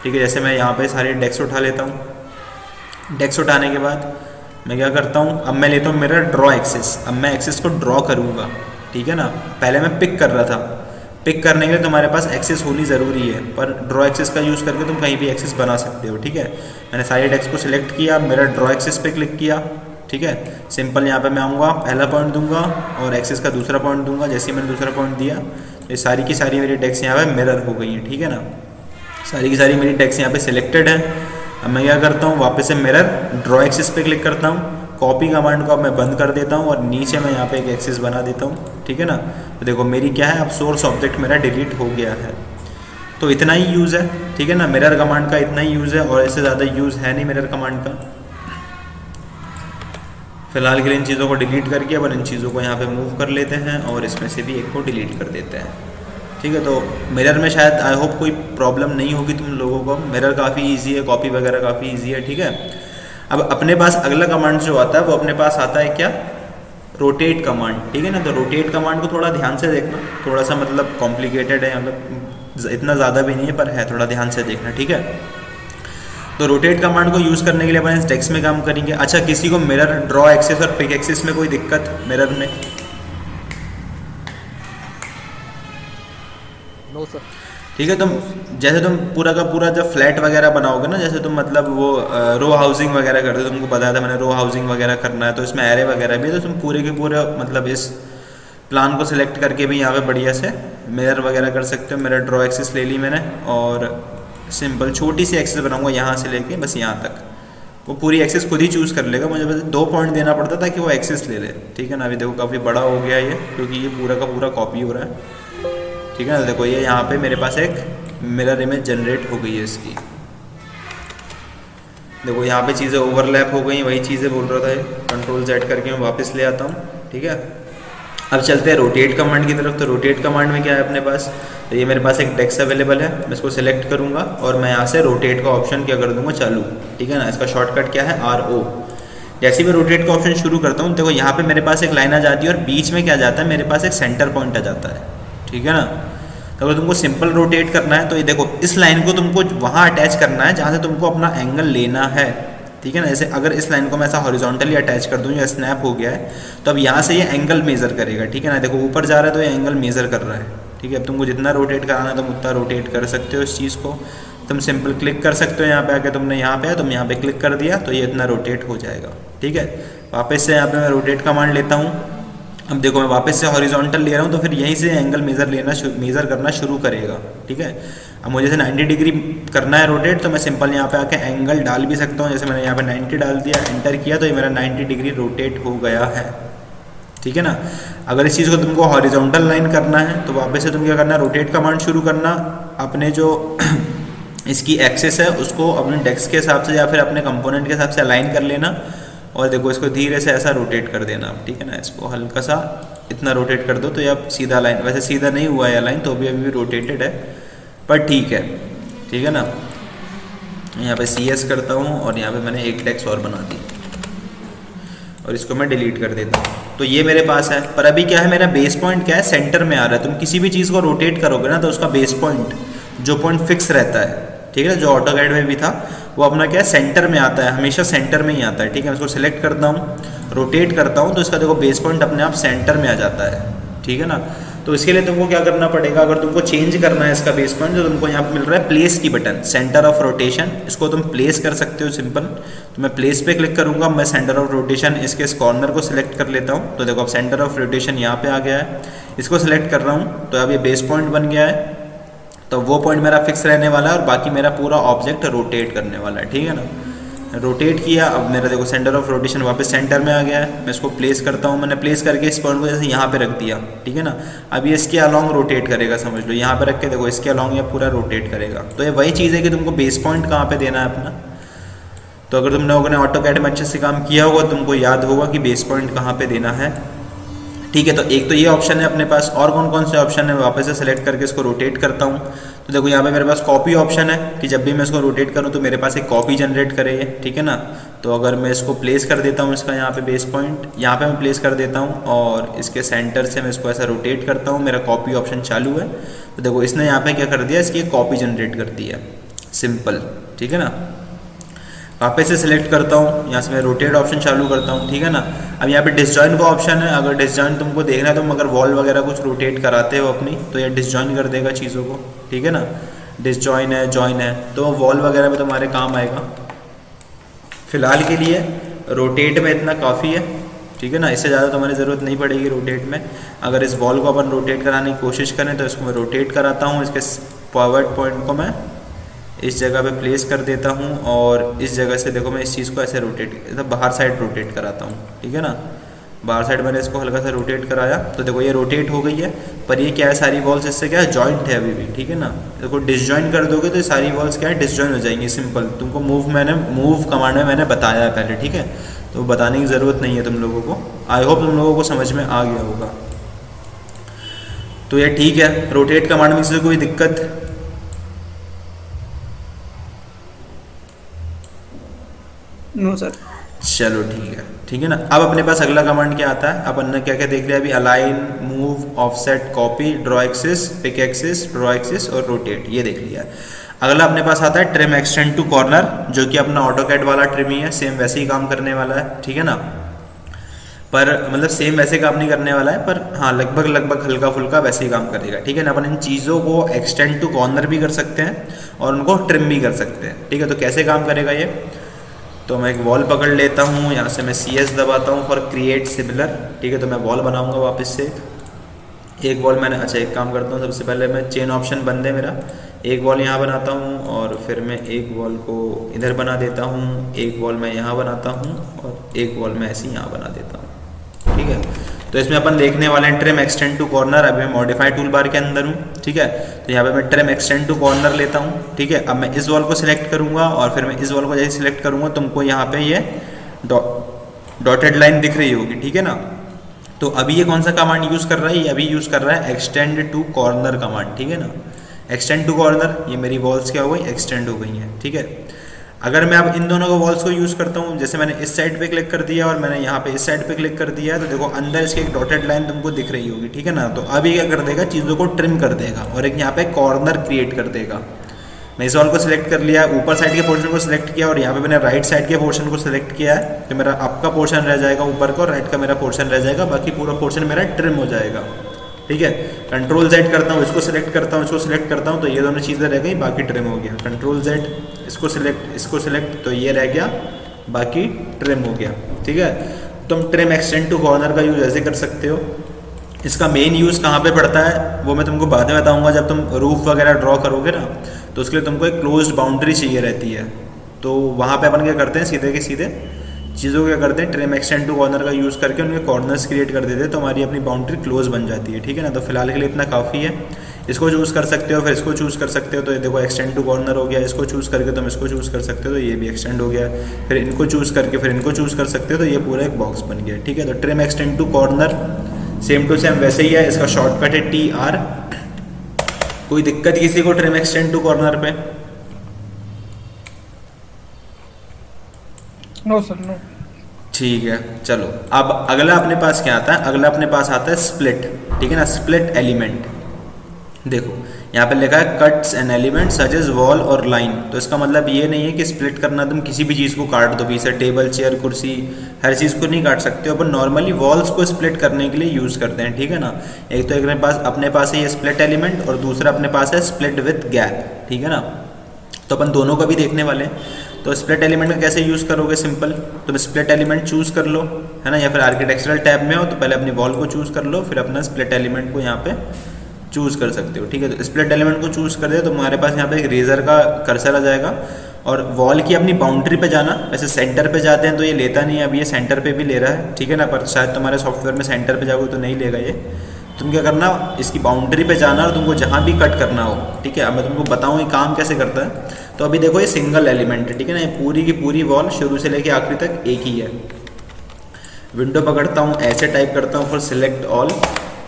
ठीक है, जैसे मैं यहाँ पे सारी डेस्क उठा लेता हूँ। डेस्क उठाने के बाद मैं क्या करता हूँ, अब मैं लेता हूँ मिरर ड्रॉ एक्सेस। अब मैं एक्सेस को ड्रॉ करूँगा, ठीक है ना। पहले मैं पिक कर रहा था, पिक करने के लिए तुम्हारे पास एक्सेस होनी ज़रूरी है, पर ड्रॉ एक्सेस का यूज़ करके तुम कहीं भी एक्सेस बना सकते हो। ठीक है, मैंने सारी डेस्क को सिलेक्ट किया, मिरर ड्रॉ एक्सेस पे क्लिक किया। ठीक है, सिंपल यहाँ पे मैं आऊँगा, पहला पॉइंट दूंगा और एक्सेस का दूसरा पॉइंट दूंगा। जैसे ही मैंने दूसरा पॉइंट दिया, ये सारी की सारी मेरी डेस्क यहाँ पे मिरर हो गई है। ठीक है ना, सारी की सारी मेरी डेस्क यहाँ पे सिलेक्टेड है। अब मैं क्या करता हूँ, वापस से मिरर ड्रॉ एक्सेस पे क्लिक करता हूँ, कॉपी कमांड को अब मैं बंद कर देता हूँ और नीचे मैं यहाँ पे एक एक्सेस बना देता हूँ। ठीक है ना, तो देखो मेरी क्या है, अब सोर्स ऑब्जेक्ट मेरा डिलीट हो गया है। तो इतना ही यूज़ है, ठीक है ना, मिरर कमांड का इतना ही यूज़ है और इससे ज़्यादा यूज़ है नहीं मिरर कमांड का। फिलहाल के लिए इन चीज़ों को डिलीट करके अब इन चीज़ों को यहाँ पे मूव कर लेते हैं और इसमें से भी एक को डिलीट कर देते हैं। ठीक है, तो मिरर में शायद आई होप कोई प्रॉब्लम नहीं होगी तुम लोगों को। मिरर काफ़ी ईजी है, कॉपी वगैरह काफ़ी ईजी है। ठीक है, अब अपने पास अगला कमांड जो आता है वो अपने पास आता है क्या, रोटेट कमांड। ठीक है ना, तो रोटेट कमांड को थोड़ा ध्यान से देखना, थोड़ा सा मतलब कॉम्प्लिकेटेड है, मतलब इतना ज़्यादा भी नहीं है पर है, थोड़ा ध्यान से देखना। ठीक है, तो रोटेट कमांड को यूज़ करने के लिए अपन इस टेक्स्ट में काम करेंगे। अच्छा, किसी को मिरर ड्रॉ एक्सेस और पिक एक्सेस में कोई दिक्कत, मिरर में? No sir. ठीक है, तुम जैसे तुम पूरा का पूरा जब फ्लैट वगैरह बनाओगे ना, जैसे तुम मतलब वो रो हाउसिंग वगैरह करते हो, तुमको बताया था मैंने रो हाउसिंग वगैरह करना है, तो इसमें एरे वगैरह भी है, तो तुम पूरे के पूरे मतलब इस प्लान को सिलेक्ट करके भी यहाँ पे बढ़िया से मिरर वगैरह कर सकते हो। मिरर ड्रॉ एक्सेस ले ली मैंने और सिंपल छोटी सी एक्सेस बनाऊंगा यहाँ से लेके बस यहाँ तक। वो पूरी एक्सेस खुद ही चूज़ कर लेगा, मुझे बस 2 पॉइंट देना पड़ता था कि वो एक्सेस ले ले। ठीक है ना, अभी देखो काफ़ी बड़ा हो गया ये, क्योंकि ये पूरा का पूरा कॉपी हो रहा है। ठीक है ना, देखो ये यहाँ पे मेरे पास एक मिरर इमेज जनरेट हो गई है इसकी। देखो यहाँ पे चीज़ें ओवरलैप हो गई, वही चीज़ें बोल रहा था ये। कंट्रोल Z करके मैं वापस ले आता हूँ। ठीक है, अब चलते हैं रोटेट कमांड की तरफ। तो रोटेट कमांड में क्या है अपने पास, तो ये मेरे पास एक डेस्क अवेलेबल है, मैं इसको सिलेक्ट करूँगा और मैं यहाँ से रोटेट का ऑप्शन क्या कर दूँगा चालू, ठीक है ना। इसका शॉर्टकट क्या है, RO। जैसे ही मैं रोटेट का ऑप्शन शुरू करता हूँ, देखो यहाँ पे मेरे पास एक लाइन आ जाती है और बीच में क्या जाता है, मेरे पास एक सेंटर पॉइंट आ जाता है, ठीक है ना। तो अगर तुमको सिंपल रोटेट करना है तो ये देखो, इस लाइन को तुमको वहाँ अटैच करना है जहाँ से तुमको अपना एंगल लेना है, ठीक है ना। जैसे अगर इस लाइन को मैं ऐसा हॉरिजॉन्टली अटैच कर दूँ या स्नैप हो गया है, तो अब यहाँ से ये एंगल मेज़र करेगा, ठीक है ना। देखो ऊपर जा रहा है तो ये एंगल मेज़र कर रहा है, ठीक है। अब तुमको जितना रोटेट कराना है तुम उतना रोटेट कर सकते हो इस चीज़ को। तुम सिंपल क्लिक कर सकते हो यहाँ पे आके, तुमने यहाँ पे तुम यहाँ पे क्लिक कर दिया तो ये इतना रोटेट हो जाएगा, ठीक है। वापस से यहाँ पे मैं रोटेट कमांड लेता हूँ। अब देखो मैं वापस से हॉरिजॉन्टल ले रहा हूँ तो फिर यहीं से एंगल मेज़र करना शुरू करेगा, ठीक है। अब मुझे से 90 डिग्री करना है रोटेट, तो मैं सिंपल यहाँ पे आके एंगल डाल भी सकता हूँ। जैसे मैंने यहाँ पे 90 डाल दिया, एंटर किया, तो ये मेरा 90 डिग्री रोटेट हो गया है, ठीक है ना। अगर इस चीज़ को तुमको हॉरिजॉन्टल लाइन करना है तो वापस से तुम क्या करना है, रोटेट कमांड शुरू करना, अपने जो इसकी एक्सेस है उसको अपने डेस्क के हिसाब से या फिर अपने कंपोनेंट के हिसाब से अलाइन कर लेना और देखो इसको धीरे से ऐसा रोटेट कर देना, ठीक है ना। इसको हल्का सा इतना रोटेट कर दो तो ये अब सीधा लाइन, वैसे सीधा नहीं हुआ है लाइन, तो अभी भी रोटेटेड है, पर ठीक है ना। यहाँ पे CS करता हूँ और यहाँ पे मैंने एक डेस्क और बना दी और इसको मैं डिलीट कर देता हूँ। तो ये मेरे पास है, पर अभी क्या है, मेरा बेस पॉइंट क्या है, सेंटर में आ रहा है। तुम किसी भी चीज़ को रोटेट करोगे ना तो उसका बेस पॉइंट, जो पॉइंट फिक्स रहता है, ठीक है ना, जो ऑटोकैड में भी था वो अपना क्या है, सेंटर में आता है, हमेशा सेंटर में ही आता है, ठीक है। मैं इसको सिलेक्ट करता हूँ, रोटेट करता हूँ, तो इसका देखो बेस पॉइंट अपने आप सेंटर में आ जाता है, ठीक है ना। तो इसके लिए तुमको क्या करना पड़ेगा, अगर तुमको चेंज करना है इसका बेस पॉइंट, तो तुमको यहाँ पे मिल रहा है प्लेस की बटन, सेंटर ऑफ रोटेशन, इसको तुम प्लेस कर सकते हो सिंपल। तो मैं प्लेस पे क्लिक करूँगा, मैं सेंटर ऑफ रोटेशन इसके इस कॉर्नर को सिलेक्ट कर लेता हूँ। तो देखो अब सेंटर ऑफ रोटेशन यहाँ पे आ गया है, इसको सिलेक्ट कर रहा हूँ, तो अब ये बेस पॉइंट बन गया है। तो वो पॉइंट मेरा फिक्स रहने वाला है और बाकी मेरा पूरा ऑब्जेक्ट रोटेट करने वाला है, ठीक है ना। रोटेट किया, अब मेरा देखो सेंटर ऑफ रोटेशन वापस सेंटर में आ गया है। मैं इसको प्लेस करता हूँ, मैंने प्लेस करके इस पॉइंट को जैसे यहाँ पे रख दिया, ठीक है ना। अब ये इसके अलॉन्ग रोटेट करेगा, समझ लो, यहाँ पे रख के देखो इसके अलॉन्ग ये पूरा रोटेट करेगा। तो ये वही चीज़ है कि तुमको बेस पॉइंट कहाँ पे देना है अपना। तो अगर तुम लोगों ने ऑटोकैड में अच्छे से काम किया होगा, तुमको याद होगा कि बेस पॉइंट कहाँ पे देना है, ठीक है। तो एक तो ये ऑप्शन है अपने पास, और कौन कौन से ऑप्शन है, वापस से सेलेक्ट करके इसको रोटेट करता हूँ। तो देखो यहाँ पे मेरे पास कॉपी ऑप्शन है कि जब भी मैं इसको रोटेट करूँ तो मेरे पास एक कॉपी जनरेट करे, ठीक है ना। तो अगर मैं इसको प्लेस कर देता हूँ, इसका यहाँ पे बेस पॉइंट यहाँ पे मैं प्लेस कर देता हूँ और इसके सेंटर से मैं इसको ऐसा रोटेट करता हूँ, मेरा कॉपी ऑप्शन चालू है। तो देखो इसने यहाँ पे क्या कर दिया, इसकी एक कॉपी जनरेट कर दी है, सिंपल, ठीक है ना। वापस से सिलेक्ट करता हूँ, यहाँ से मैं रोटेट ऑप्शन चालू करता हूँ, ठीक है ना। अब यहाँ पे डिसजॉइन का ऑप्शन है, अगर डिसजॉइन तुमको देखना है, तुम अगर वॉल वगैरह कुछ रोटेट कराते हो अपनी, तो ये डिसजॉइन कर देगा चीज़ों को, ठीक है ना। डिसजॉइन है, जॉइन है, तो वॉल वगैरह में तुम्हारे काम आएगा। फिलहाल के लिए रोटेट में इतना काफ़ी है, ठीक है ना, इससे ज़्यादा तुम्हारी ज़रूरत नहीं पड़ेगी रोटेट में। अगर इस वॉल को अपन रोटेट कराने की कोशिश करें तो इसको मैं रोटेट कराता हूँ, इसके फॉरवर्ड पॉइंट को मैं इस जगह पे प्लेस कर देता हूँ और इस जगह से देखो मैं इस चीज़ को ऐसे रोटेट, मतलब बाहर साइड रोटेट कराता हूँ, ठीक है ना। बाहर साइड मैंने इसको हल्का सा रोटेट कराया, तो देखो ये रोटेट हो गई है। पर ये क्या है, सारी वॉल्स इससे क्या है, जॉइंट है अभी भी, ठीक है ना। देखो डिसजॉइन कर दोगे तो ये सारी वॉल्स क्या है, डिसजॉइन हो जाएंगी, सिंपल। तुमको मूव कमांड में मैंने बताया है पहले, ठीक है, तो बताने की ज़रूरत नहीं है तुम लोगों को। आई होप तुम लोगों को समझ में आ गया होगा। तो ये ठीक है, रोटेट कमांड में से कोई दिक्कत? No sir. चलो ठीक है ना। अब अपने पास अगला कमांड क्या आता है, अपन ने क्या क्या देख लिया अभी, align, move, offset, copy, draw axis, pick axis, draw axis और रोटेट, ये देख लिया। अगला अपने पास आता है ट्रिम एक्सटेंड टू कॉर्नर, जो कि अपना ऑटोकैड वाला ट्रिम ही है, सेम वैसे ही काम करने वाला है, ठीक है ना। पर मतलब सेम वैसे काम नहीं करने वाला है, पर हाँ लगभग हल्का फुल्का वैसे ही काम करेगा, ठीक है ना। अपन इन चीज़ों को एक्सटेंड टू कॉर्नर भी कर सकते हैं और उनको ट्रिम भी कर सकते हैं, ठीक है। तो कैसे काम करेगा ये, तो मैं एक वॉल पकड़ लेता हूँ, यहाँ से मैं CS दबाता हूँ फॉर क्रिएट सिमिलर, ठीक है। तो मैं वॉल बनाऊँगा वापस से एक वॉल मैंने, अच्छा एक काम करता हूँ, सबसे पहले मैं चेन ऑप्शन बंद है मेरा, एक वॉल यहाँ बनाता हूँ और फिर मैं एक वॉल को इधर बना देता हूँ, एक वॉल मैं यहाँ बनाता हूँ और एक वॉल मैं ऐसे यहाँ बना देता हूँ, ठीक है। तो इसमें अपन देखने वाले हैं ट्रिम एक्सटेंड टू कॉर्नर। अभी मैं मॉडिफाई टूल बार के अंदर हूँ, ठीक है। तो यहाँ पे मैं ट्रिम एक्सटेंड टू कॉर्नर लेता हूँ, ठीक है। अब मैं इस वॉल को सिलेक्ट करूँगा और फिर मैं इस वॉल को जैसे सिलेक्ट करूँगा तुमको यहाँ पे ये डॉटेड लाइन दिख रही होगी, ठीक है ना। तो अभी ये कौन सा कमांड यूज़ कर रहा है, ये अभी यूज़ कर रहा है एक्सटेंड टू कॉर्नर कमांड, ठीक है ना। एक्सटेंड टू कॉर्नर, ये मेरी वॉल्स क्या हो गई, एक्सटेंड हो गई हैं, ठीक है। अगर मैं अब इन दोनों को वॉल्स को यूज़ करता हूँ, जैसे मैंने इस साइड पे क्लिक कर दिया और मैंने यहाँ पे इस साइड पे क्लिक कर दिया, तो देखो अंदर इसकी एक डॉटेड लाइन तुमको दिख रही होगी, ठीक है ना। तो अभी क्या कर देगा, चीज़ों को ट्रिम कर देगा और एक यहाँ पे कॉर्नर क्रिएट कर देगा। मैं इस वॉल को सिलेक्ट कर लिया, ऊपर साइड के पोर्शन को सिलेक्ट किया और यहाँ पे मैंने राइट साइड के पोर्शन को सिलेक्ट किया है, तो मेरा अप का पोर्शन रह जाएगा ऊपर का और राइट का मेरा पोर्शन रह जाएगा, बाकी पूरा पोर्शन मेरा ट्रिम हो जाएगा, ठीक है। कंट्रोल जेड करता हूँ, इसको सिलेक्ट करता हूँ, इसको सिलेक्ट करता हूँ, तो ये दोनों चीज़ें रह गई, बाकी ट्रिम हो गया। कंट्रोल जेड, इसको सिलेक्ट, तो ये रह गया, बाकी ट्रिम हो गया, ठीक है। तुम ट्रिम एक्सटेंड टू कॉर्नर का यूज़ ऐसे कर सकते हो। इसका मेन यूज़ कहाँ पे पड़ता है वो मैं तुमको बाद में बताऊँगा, जब तुम रूफ वगैरह ड्रॉ करोगे ना, तो उसके लिए तुमको एक क्लोज्ड बाउंड्री चाहिए रहती है। तो वहाँ पे अपन क्या करते हैं, सीधे के सीधे चीज़ों को क्या करते हैं, ट्रिम एक्सटेंड टू कॉर्नर का यूज़ करके उनके कॉर्नर्स क्रिएट कर देते हैं, तो हमारी अपनी बाउंड्री क्लोज बन जाती है, ठीक है ना। तो फिलहाल के लिए इतना काफ़ी है। इसको चूज़ कर सकते हो, फिर इसको चूज़ कर सकते हो, तो ये देखो एक्सटेंड टू कॉर्नर हो गया। इसको चूज़ करके तुम इसको चूज़ कर सकते हो, तो ये भी एक्सटेंड हो गया। फिर इनको चूज़ करके फिर इनको चूज़ कर सकते हो, तो ये पूरा एक बॉक्स बन गया, ठीक है। तो trim extend to corner same to same वैसे ही है, इसका शॉर्टकट है TR। कोई दिक्कत किसी को ट्रिम एक्सटेंड टू कॉर्नर पे? No sir, no. ठीक है, चलो अब अगला अपने पास क्या आता है, अगला अपने पास आता है स्प्लिट, ठीक है ना। स्प्लिट एलिमेंट, देखो यहाँ पे लिखा है cuts an element such as wall और लाइन। तो इसका मतलब ये नहीं है कि स्प्लिट करना तुम किसी भी चीज़ को काट दो, पीछे टेबल चेयर कुर्सी हर चीज़ को नहीं काट सकते हो। अपन नॉर्मली वॉल्स को स्प्लिट करने के लिए यूज़ करते हैं, ठीक है ना। एक तो एक अपने पास है ये स्प्लिट एलिमेंट और दूसरा अपने पास है स्प्लिट विथ गैप, ठीक है ना। तो अपन दोनों का भी देखने वाले हैं। तो स्प्लिट एलिमेंट का कैसे यूज़ करोगे, सिंपल, तुम स्प्लिट एलिमेंट चूज़ कर लो, है ना। या फिर आर्किटेक्चरल टैब में हो तो पहले अपनी वॉल को चूज़ कर लो, फिर अपना स्प्लिट एलिमेंट को यहाँ पे चूज़ कर सकते हो, ठीक है। तो स्प्लिट एलिमेंट को चूज़ कर दे तो हमारे पास यहाँ पे एक रेजर का कर्सर आ जाएगा और वॉल की अपनी बाउंड्री पे जाना। वैसे सेंटर पे जाते हैं तो ये लेता नहीं है, अभी ये सेंटर पे भी ले रहा है, ठीक है ना। पर शायद तुम्हारे सॉफ्टवेयर में सेंटर पे जाओगे तो नहीं लेगा ये। तुम क्या करना, इसकी बाउंड्री पे जाना और तुमको जहाँ भी कट करना हो, ठीक है। अब मैं तुमको बताऊँ ये काम कैसे करता है। तो अभी देखो ये सिंगल एलिमेंट है, ठीक है ना। ये पूरी की पूरी वॉल शुरू से लेके आखिरी तक एक ही है। विंडो पकड़ता हूँ, ऐसे टाइप करता हूँ फिर सिलेक्ट ऑल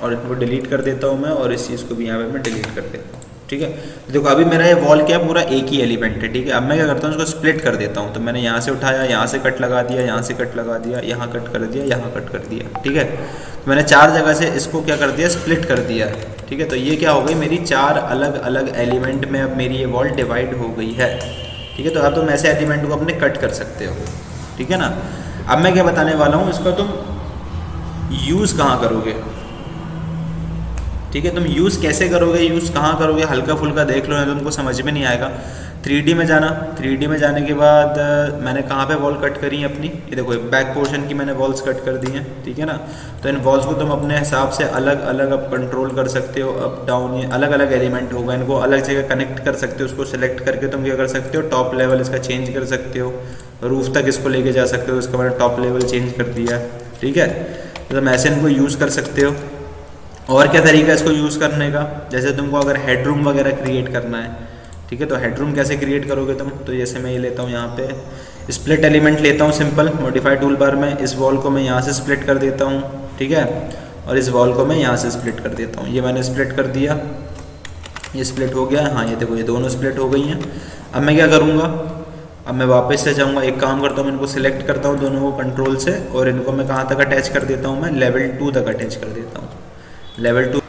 और इनको डिलीट कर देता हूँ मैं, और इस चीज़ को भी यहाँ पे मैं डिलीट कर देता हूँ, ठीक है। तो देखो अभी मेरा ये वॉल क्या पूरा एक ही एलिमेंट है, ठीक है। अब मैं क्या करता हूँ, इसको स्प्लिट कर देता हूँ। तो मैंने यहाँ से उठाया, यहाँ से कट लगा दिया, यहाँ से कट लगा दिया, यहाँ कट कर दिया, यहाँ कट कर दिया, ठीक है। तो मैंने 4 जगह से इसको क्या कर दिया, स्प्लिट कर दिया है, ठीक है। तो ये क्या हो गई, मेरी 4 अलग अलग एलिमेंट में अब मेरी ये वॉल डिवाइड हो गई है, ठीक है। तो अब तुम ऐसे एलिमेंट को अपने कट कर सकते हो, ठीक है ना। अब मैं क्या बताने वाला हूँ, इसका तुम यूज़ कहाँ करोगे, ठीक है। तुम यूज़ कैसे करोगे, यूज़ कहाँ करोगे, हल्का फुल्का देख लो, नहीं तो तुमको समझ में नहीं आएगा। 3D में जाना, 3D में जाने के बाद मैंने कहाँ पे वॉल कट करी है अपनी, ये देखो बैक पोर्शन की मैंने वॉल्स कट कर दी हैं, ठीक है ना। तो इन वॉल्स को तुम अपने हिसाब से अलग अलग अब कंट्रोल कर सकते हो, अप डाउन, ये अलग अलग एलिमेंट होगा, इनको अलग जगह कनेक्ट कर सकते हो। उसको सिलेक्ट करके तुम क्या कर सकते हो, टॉप लेवल इसका चेंज कर सकते हो, रूफ तक इसको लेके जा सकते हो। इसका मैंने टॉप लेवल चेंज कर दिया, ठीक है। तो तुम ऐसे इनको यूज़ कर सकते हो। और क्या तरीका है इसको यूज़ करने का, जैसे तुमको अगर हेडरूम वगैरह क्रिएट करना है, ठीक है। तो हेडरूम कैसे क्रिएट करोगे तुम, तो जैसे मैं ये लेता हूँ, यहाँ पे स्प्लिट एलिमेंट लेता हूँ, सिंपल मॉडिफाई टूल बार में। इस वॉल को मैं यहाँ से स्प्लिट कर देता हूँ, ठीक है। और इस वॉल को मैं यहाँ से स्प्लिट कर देता हूँ। ये मैंने स्प्लिट कर दिया, ये स्प्लिट हो गया, हाँ ये देखो ये दोनों स्प्लिट हो गई हैं। अब मैं क्या करूँगा, अब मैं वापस से जाऊँगा, एक काम करता हूँ, इनको सिलेक्ट करता हूँ दोनों को कंट्रोल से, और इनको मैं कहाँ तक अटैच कर देता हूँ, मैं लेवल 2 तक अटैच कर देता हूँ, लेवल 2।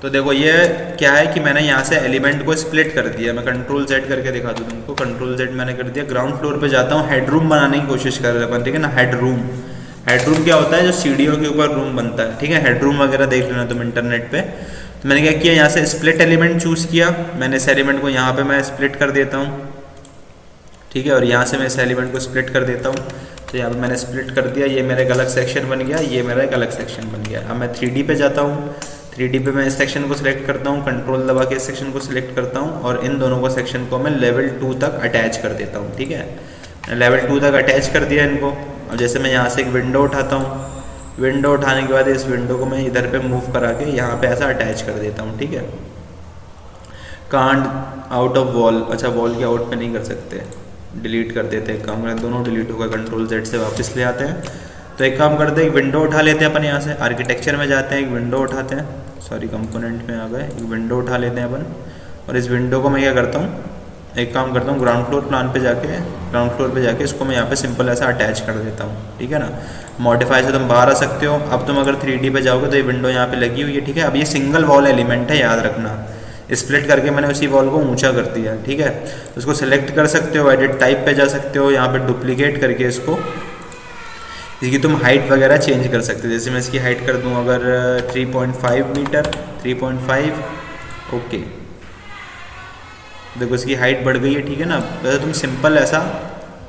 तो देखो ये क्या है कि मैंने यहाँ से एलिमेंट को स्प्लिट कर दिया। मैं कंट्रोल जेड करके दिखा दूँ तुमको, कंट्रोल जेड मैंने कर दिया। ग्राउंड फ्लोर पे जाता हूँ, हेडरूम बनाने की कोशिश कर रहे हैं, ठीक है ना। हेडरूम, हेडरूम क्या होता है, जो सीढ़ियों के ऊपर रूम बनता है, ठीक है। हेडरूम वगैरह देख लेना तुम इंटरनेट पे। तो मैंने क्या किया, यहाँ से स्प्लिट एलिमेंट चूज़ किया मैंने। इस एलिमेंट को यहाँ पर मैं स्प्लिट कर देता हूँ, ठीक है। और यहाँ से मैं इस एलिमेंट को स्प्लिट कर देता हूँ। तो यहाँ पे मैंने स्प्लिट कर दिया, ये मेरा एक अलग सेक्शन बन गया, ये मेरा एक अलग सेक्शन बन गया। अब मैं 3D पे जाता हूँ, 3D पे मैं इस सेक्शन को सिलेक्ट करता हूँ, कंट्रोल दबा के इस सेक्शन को सिलेक्ट करता हूँ, और इन दोनों को सेक्शन को मैं लेवल 2 तक अटैच कर देता हूँ, ठीक है। लेवल 2 तक अटैच कर दिया इनको। अब जैसे मैं यहाँ से एक विंडो उठाता हूँ, विंडो उठाने के बाद इस विंडो को मैं इधर पे मूव करा के यहाँ पे ऐसा अटैच कर देता हूँ, ठीक है। कांट आउट ऑफ वॉल, अच्छा वॉल के आउट पे नहीं कर सकते, डिलीट कर देते हैं, काम दोनों डिलीट होगा। कंट्रोल जेड से वापस ले आते हैं। तो एक काम करते हैं, एक विंडो उठा लेते हैं अपन यहाँ से, आर्किटेक्चर में जाते हैं, एक विंडो उठाते हैं, सॉरी कंपोनेंट में आ गए, एक विंडो उठा लेते हैं अपन। और इस विंडो को मैं क्या करता हूँ, एक काम करता हूँ, ग्राउंड फ्लोर पे जाके इसको मैं यहाँ पे सिंपल ऐसा अटैच कर देता हूँ, ठीक है ना। मॉडिफाई से तुम बाहर आ सकते हो। अब तुम अगर 3D पे जाओगे तो ये विंडो यहाँ पे लगी हुई है, ठीक है। अब ये सिंगल वॉल एलिमेंट है, याद रखना। स्प्लिट करके मैंने उसी वॉल को ऊंचा कर दिया, ठीक है। उसको सिलेक्ट कर सकते हो, एडिट टाइप पे जा सकते हो, यहाँ पे डुप्लीकेट करके इसकी तुम हाइट वगैरह चेंज कर सकते हो। जैसे मैं इसकी हाइट कर दूँ अगर 3.5 मीटर, 3.5, ओके, देखो इसकी हाइट बढ़ गई है, ठीक है ना। वैसे तुम सिंपल ऐसा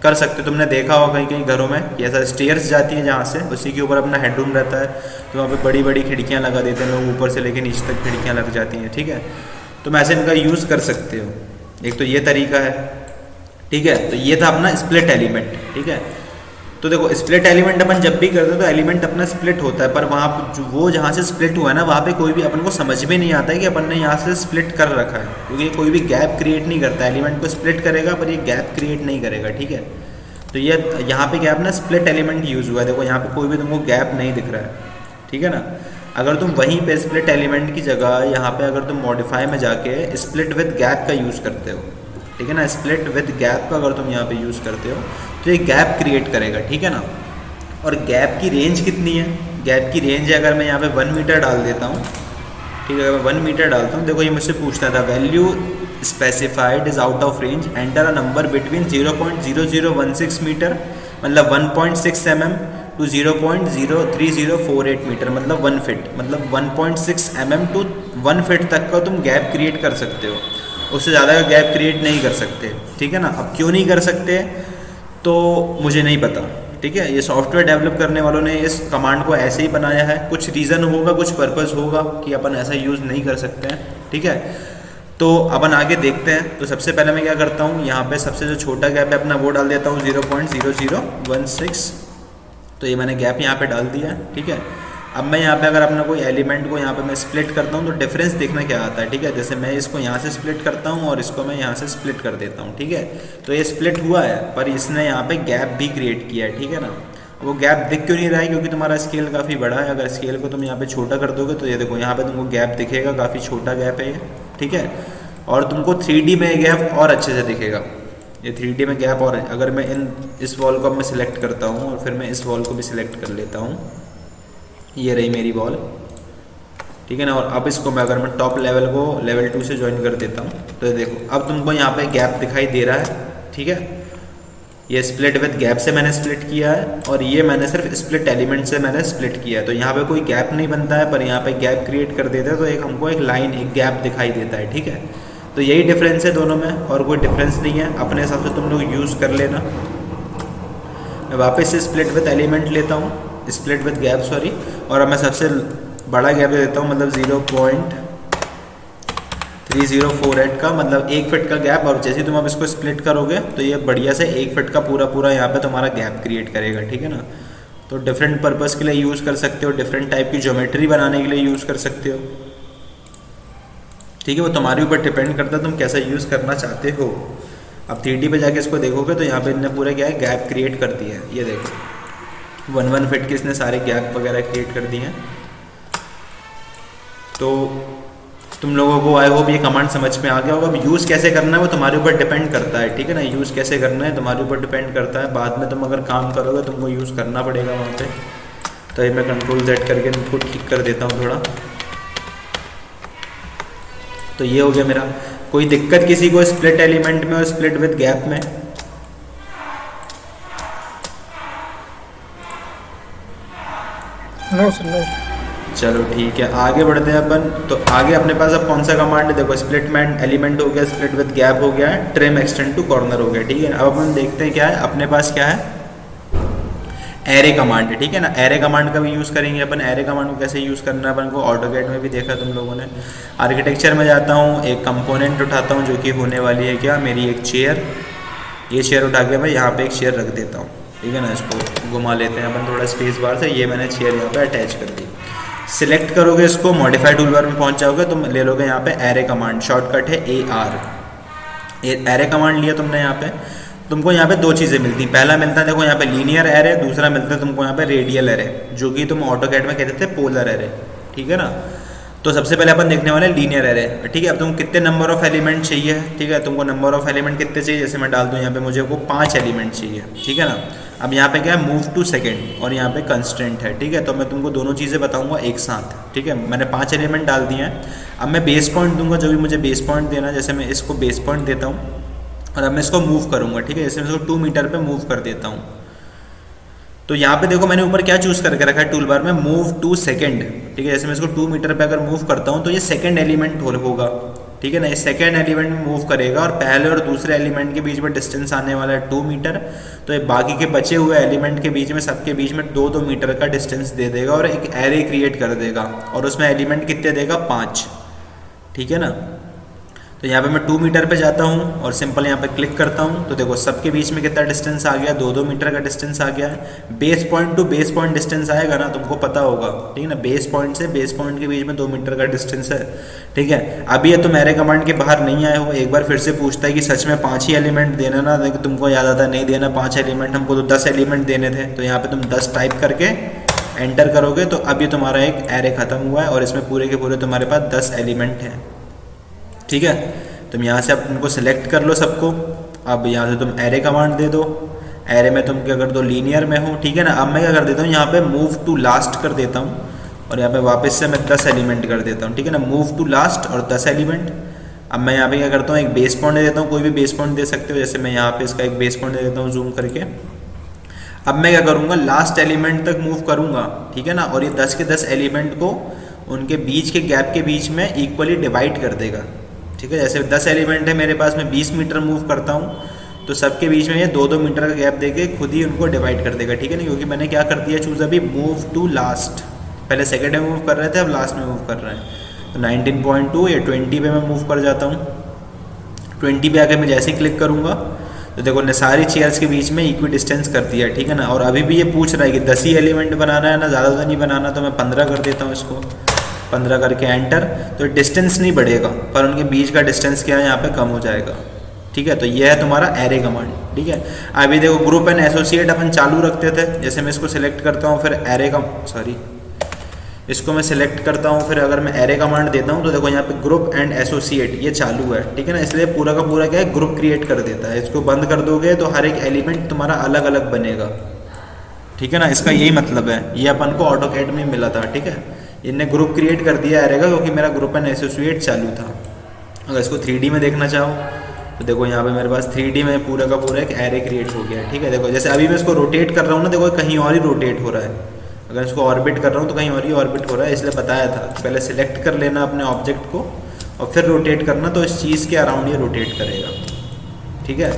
कर सकते हो, तुमने देखा होगा कहीं कहीं घरों में कि ऐसा स्टेयर्स जाती हैं जहाँ से, उसी के ऊपर अपना हेडरूम रहता है, तो वहाँ पे बड़ी बड़ी खिड़कियाँ लगा देते हैं लोग, ऊपर से लेके नीचे तक खिड़कियाँ लग जाती हैं, ठीक है। तुम ऐसे इनका यूज़ कर सकते हो। एक तो ये तरीका है, ठीक है। तो ये था अपना स्प्लिट एलिमेंट, ठीक है। तो देखो स्प्लिट एलिमेंट अपन जब भी करते हैं तो एलिमेंट अपना स्प्लिट होता है, पर वहाँ पर वो जहाँ से स्प्लिट हुआ है ना, वहाँ पे कोई भी अपन को समझ में नहीं आता है कि अपन ने यहाँ से स्प्लिट कर रखा है, क्योंकि कोई भी गैप क्रिएट नहीं करता। एलिमेंट को स्प्लिट करेगा पर ये गैप क्रिएट नहीं करेगा, ठीक है। तो ये यहाँ पे गैप ना स्प्लिट एलिमेंट यूज़ हुआ है, देखो यहाँ पे कोई भी तुमको गैप नहीं दिख रहा है, ठीक है ना। अगर तुम वहीं पे स्प्लिट एलिमेंट की जगह यहाँ पे अगर तुम मॉडिफाई में जाके स्प्लिट विद गैप का यूज़ करते हो, ठीक है ना, स्प्लिट विद गैप का अगर तुम यहाँ पे यूज़ करते हो तो ये गैप क्रिएट करेगा, ठीक है ना। और गैप की रेंज कितनी है, गैप की रेंज है अगर मैं यहाँ पे 1 मीटर डाल देता हूँ, ठीक है, अगर मैं 1 मीटर डालता हूँ, देखो ये मुझसे पूछता था value specified is out of range, enter a number between 0.0016 metre मतलब 1.6 mm टू 0.03048 मीटर मतलब 1 फीट, मतलब 1.6 mm टू 1 फीट तक का तुम गैप क्रिएट कर सकते हो, उससे ज़्यादा का गैप क्रिएट नहीं कर सकते, ठीक है ना। अब क्यों नहीं कर सकते तो मुझे नहीं पता, ठीक है। ये सॉफ्टवेयर डेवलप करने वालों ने इस कमांड को ऐसे ही बनाया है, कुछ रीज़न होगा, कुछ पर्पज़ होगा कि अपन ऐसा यूज़ नहीं कर सकते हैं, ठीक है। तो अपन आगे देखते हैं। तो सबसे पहले मैं क्या करता हूँ, यहाँ पे सबसे जो छोटा गैप है अपना वो डाल देता हूँ 0.0016, तो ये मैंने गैप यहाँ पे डाल दिया है, ठीक है। अब मैं यहाँ पे अगर अपना कोई एलिमेंट को यहाँ पे मैं स्प्लिट करता हूँ तो डिफरेंस देखना क्या आता है, ठीक है। जैसे मैं इसको यहाँ से स्प्लिट करता हूँ और इसको मैं यहाँ से स्प्लिट कर देता हूँ, ठीक है। तो ये स्प्लिट हुआ है पर इसने यहाँ पे गैप भी क्रिएट किया है, ठीक है ना। वो गैप दिख क्यों नहीं रहा है, क्योंकि तुम्हारा स्केल काफ़ी बड़ा है। अगर स्केल को तुम यहाँ पे छोटा कर दोगे तो ये देखो यहाँ पे तुमको गैप दिखेगा, काफ़ी छोटा गैप है ये, ठीक है। और तुमको 3D में गैप और अच्छे से दिखेगा, ये 3D में गैप। और अगर मैं इस वॉल को अब मैं सिलेक्ट करता हूँ और फिर मैं इस वॉल को भी सिलेक्ट कर लेता हूँ, ये रही मेरी वॉल, ठीक है ना। और अब इसको मैं अगर मैं टॉप लेवल को लेवल 2 से ज्वाइन कर देता हूँ तो देखो अब तुमको यहाँ पे गैप दिखाई दे रहा है, ठीक है। ये स्प्लिट विद गैप से मैंने स्प्लिट किया है और ये मैंने सिर्फ स्प्लिट एलिमेंट से मैंने स्प्लिट किया है। तो यहाँ पे कोई गैप नहीं बनता है पर यहाँ पे गैप क्रिएट कर देते हैं, तो एक हमको एक लाइन, एक गैप दिखाई देता है, ठीक है। तो यही डिफरेंस है दोनों में, और कोई डिफरेंस नहीं है। अपने हिसाब से तुम लोग यूज़ कर लेना। मैं वापस से स्प्लिट विद एलिमेंट लेता हूँ, स्प्लिट विद गैप सॉरी, और अब मैं सबसे बड़ा गैप देता हूँ, मतलब 0.3048 का, मतलब 1 फीट का गैप। और जैसे तुम अब इसको स्प्लिट करोगे तो ये बढ़िया से 1 फीट का पूरा यहाँ पे तुम्हारा गैप क्रिएट करेगा, ठीक है ना। तो डिफरेंट पर्पज़ के लिए यूज़ कर सकते हो, डिफरेंट टाइप की ज्योमेट्री बनाने के लिए यूज़ कर सकते हो, ठीक है। वो तुम्हारे ऊपर डिपेंड करता है तुम कैसा यूज़ करना चाहते हो। अब 3D पे जाके इसको देखोगे तो यहाँ पे इन्होंने पूरा क्या है गैप क्रिएट कर दिया है, ये देखो 1 फीट के इसने सारे गैप वगैरह क्रिएट कर दिए हैं। तो तुम लोगों को आई होप ये कमांड समझ में आ गया होगा। अब यूज़ कैसे करना है वो तुम्हारे ऊपर डिपेंड करता है, ठीक है ना। यूज़ कैसे करना है तुम्हारे ऊपर डिपेंड करता है। बाद में तुम अगर काम करोगे तुमको यूज़ करना पड़ेगा वहाँ पे। तो ये मैं Ctrl+Z करके इनको ठीक कर देता हूँ थोड़ा। तो ये हो गया मेरा। कोई दिक्कत किसी को स्प्लिट एलिमेंट में और स्प्लिट विद गैप में? No sir no. चलो ठीक है, आगे बढ़ते हैं अपन। तो आगे अपने पास अब कौन सा कमांड है, देखो स्प्लिट एलिमेंट हो गया, स्प्लिट विद गैप हो गया है, ट्रिम एक्सटेंड टू कॉर्नर हो गया, ठीक है। अब अपन देखते हैं क्या है अपने पास, क्या है एरे कमांड है, ठीक है ना। एरे कमांड का भी यूज़ करेंगे अपन। एरे कमांड को कैसे यूज़ करना है अपन को ऑटोकैड में भी देखा तुम लोगों ने। आर्किटेक्चर में जाता हूँ, एक कंपोनेंट उठाता हूँ जो कि होने वाली है क्या मेरी एक चेयर। ये चेयर उठा के मैं यहाँ पे एक चेयर रख देता हूँ, ठीक है ना। इसको घुमा लेते हैं अपन थोड़ा स्पेस बार से। ये मैंने चेयर यहाँ पे अटैच कर दी। सिलेक्ट करोगे इसको, मॉडिफाई टूल बार में पहुँच जाओगे, तुम ले लोगे यहाँ पे एरे कमांड, शॉर्टकट है AR। एरे कमांड लिया तुमने यहाँ पे। तुमको यहाँ पे दो चीज़ें मिलती हैं। पहला मिलता है देखो यहाँ पे लीनियर एरे, दूसरा मिलता है तुमको यहाँ पे रेडियल एरे, जो कि तुम ऑटोकैड में कहते थे पोलर एरे, ठीक है ना। तो सबसे पहले अपन देखने वाले लीनियर एरे, ठीक है। अब तुमको कितने नंबर ऑफ एलिमेंट चाहिए, ठीक है, तुमको नंबर ऑफ एलिमेंट कितने चाहिए, जैसे मैं डाल दूँ यहाँ पे मुझे को 5 एलिमेंट चाहिए, ठीक है ना। अब यहाँ पे क्या है, मूव टू सेकेंड और यहाँ पे कंस्टेंट है, ठीक है। तो मैं तुमको दोनों चीज़ें बताऊंगा एक साथ, ठीक है। मैंने 5 एलिमेंट डाल दिए हैं। अब मैं बेस पॉइंट दूंगा, जो भी मुझे बेस पॉइंट देना है, जैसे मैं इसको बेस पॉइंट देता हूँ और अब मैं इसको मूव करूँगा, ठीक है। जैसे मैं इसको 2 मीटर पे मूव कर देता हूँ, तो यहाँ पे देखो मैंने ऊपर क्या चूज़ करके रखा है टूल बार में, मूव टू सेकेंड, ठीक है। जैसे मैं इसको 2 मीटर पे अगर मूव करता हूँ तो ये सेकेंड एलिमेंट होगा, ठीक है ना। ये सेकेंड एलिमेंट में मूव करेगा और पहले और दूसरे एलिमेंट के बीच में डिस्टेंस आने वाला है 2 मीटर। तो ये बाकी के बचे हुए एलिमेंट के बीच में, सबके बीच में 2-2 मीटर का डिस्टेंस दे देगा और एक एरे क्रिएट कर देगा और उसमें एलिमेंट कितने देगा, 5, ठीक है ना। तो यहाँ पे मैं 2 मीटर पे जाता हूँ और सिंपल यहाँ पे क्लिक करता हूँ, तो देखो सबके बीच में कितना डिस्टेंस आ गया, 2-2 मीटर का डिस्टेंस आ गया है। Base point two base point distance आएगा ना, तुमको पता होगा, ठीक है ना। बेस पॉइंट से बेस पॉइंट के बीच में 2 मीटर का डिस्टेंस है, ठीक है। अभी ये तुम एरे कमांड के बाहर नहीं आए हो, एक बार फिर से पूछता है कि सच में 5 ही एलिमेंट देना ना, देखो तुमको याद आता नहीं देना 5 एलिमेंट, हमको तो 10 एलिमेंट देने थे। तो यहाँ पर तुम 10 टाइप करके एंटर करोगे तो अब ये तुम्हारा एक एरे खत्म हुआ है और इसमें पूरे के पूरे तुम्हारे पास 10 एलिमेंट हैं, ठीक है। तुम यहाँ से अब उनको सेलेक्ट कर लो सबको। अब यहाँ से तुम एरे कमांड दे दो, एरे में तुम क्या कर दो, लीनियर में हो, ठीक है ना। अब मैं क्या कर देता हूँ, यहाँ पे मूव टू लास्ट कर देता हूँ और यहाँ पे वापस से मैं 10 एलिमेंट कर देता हूँ, ठीक है ना। मूव टू लास्ट और 10 एलिमेंट। अब मैं यहाँ पे क्या करता हूँ, एक बेस पॉइंट दे देता हूँ, कोई भी बेस पॉइंट दे सकते हो, जैसे मैं यहाँ पे इसका एक बेस पॉइंट दे देता हूँ जूम करके। अब मैं क्या करूँगा, लास्ट एलिमेंट तक मूव करूँगा, ठीक है ना। और ये 10 के 10 एलिमेंट को उनके बीच के गैप के बीच में इक्वली डिवाइड कर देगा, ठीक है। जैसे 10 एलिमेंट है मेरे पास, मैं 20 मीटर मूव करता हूँ तो सबके बीच में ये 2-2 मीटर का गैप देके खुद ही उनको डिवाइड कर देगा, ठीक है ना। क्योंकि मैंने क्या कर दिया चूज़, अभी मूव टू लास्ट, पहले सेकेंड में मूव कर रहे थे, अब लास्ट में मूव कर रहे हैं। तो 19.2 या 20 पे मैं मूव कर जाता हूँ। 20 पे आकर मैं जैसे ही क्लिक करूँगा तो देखो ने सारी चेयर्स के बीच में इक्वी डिस्टेंस कर दिया, ठीक है ना। और अभी भी ये पूछ रहा है कि 10 ही एलिमेंट बनाना है ना, ज़्यादा तो नहीं बनाना, तो मैं 15 कर देता हूँ इसको, 15 करके एंटर। तो डिस्टेंस नहीं बढ़ेगा पर उनके बीच का डिस्टेंस क्या है यहाँ पे कम हो जाएगा, ठीक है। तो ये है तुम्हारा एरे कमांड, ठीक है। अभी देखो ग्रुप एंड एसोसिएट अपन चालू रखते थे, जैसे मैं इसको सिलेक्ट करता हूँ, फिर एरे का इसको मैं सिलेक्ट करता हूँ, फिर अगर मैं एरे कमांड देता हूँ तो देखो यहाँ पे ग्रुप एंड एसोसिएट ये चालू है, ठीक है ना। इसलिए पूरा का पूरा क्या है, ग्रुप क्रिएट कर देता है। इसको बंद कर दोगे तो हर एक एलिमेंट तुम्हारा अलग अलग बनेगा, ठीक है ना। इसका यही मतलब है, ये अपन को ऑटोकैड में मिला था, ठीक है। इनने ग्रुप क्रिएट कर दिया एरे का, क्योंकि मेरा ग्रुप एंड एसोसिएट चालू था। अगर इसको 3D में देखना चाहो तो देखो यहाँ पे मेरे पास 3D में पूरा का पूरा एक एरे क्रिएट हो गया है, ठीक है। देखो जैसे अभी मैं इसको रोटेट कर रहा हूँ ना, देखो कहीं और ही रोटेट हो रहा है। अगर इसको ऑर्बिट कर रहा हूँ तो कहीं और ही ऑर्बिट हो रहा है, इसलिए बताया था पहले सिलेक्ट कर लेना अपने ऑब्जेक्ट को और फिर रोटेट करना, तो इस चीज़ के अराउंड ये रोटेट करेगा, ठीक है।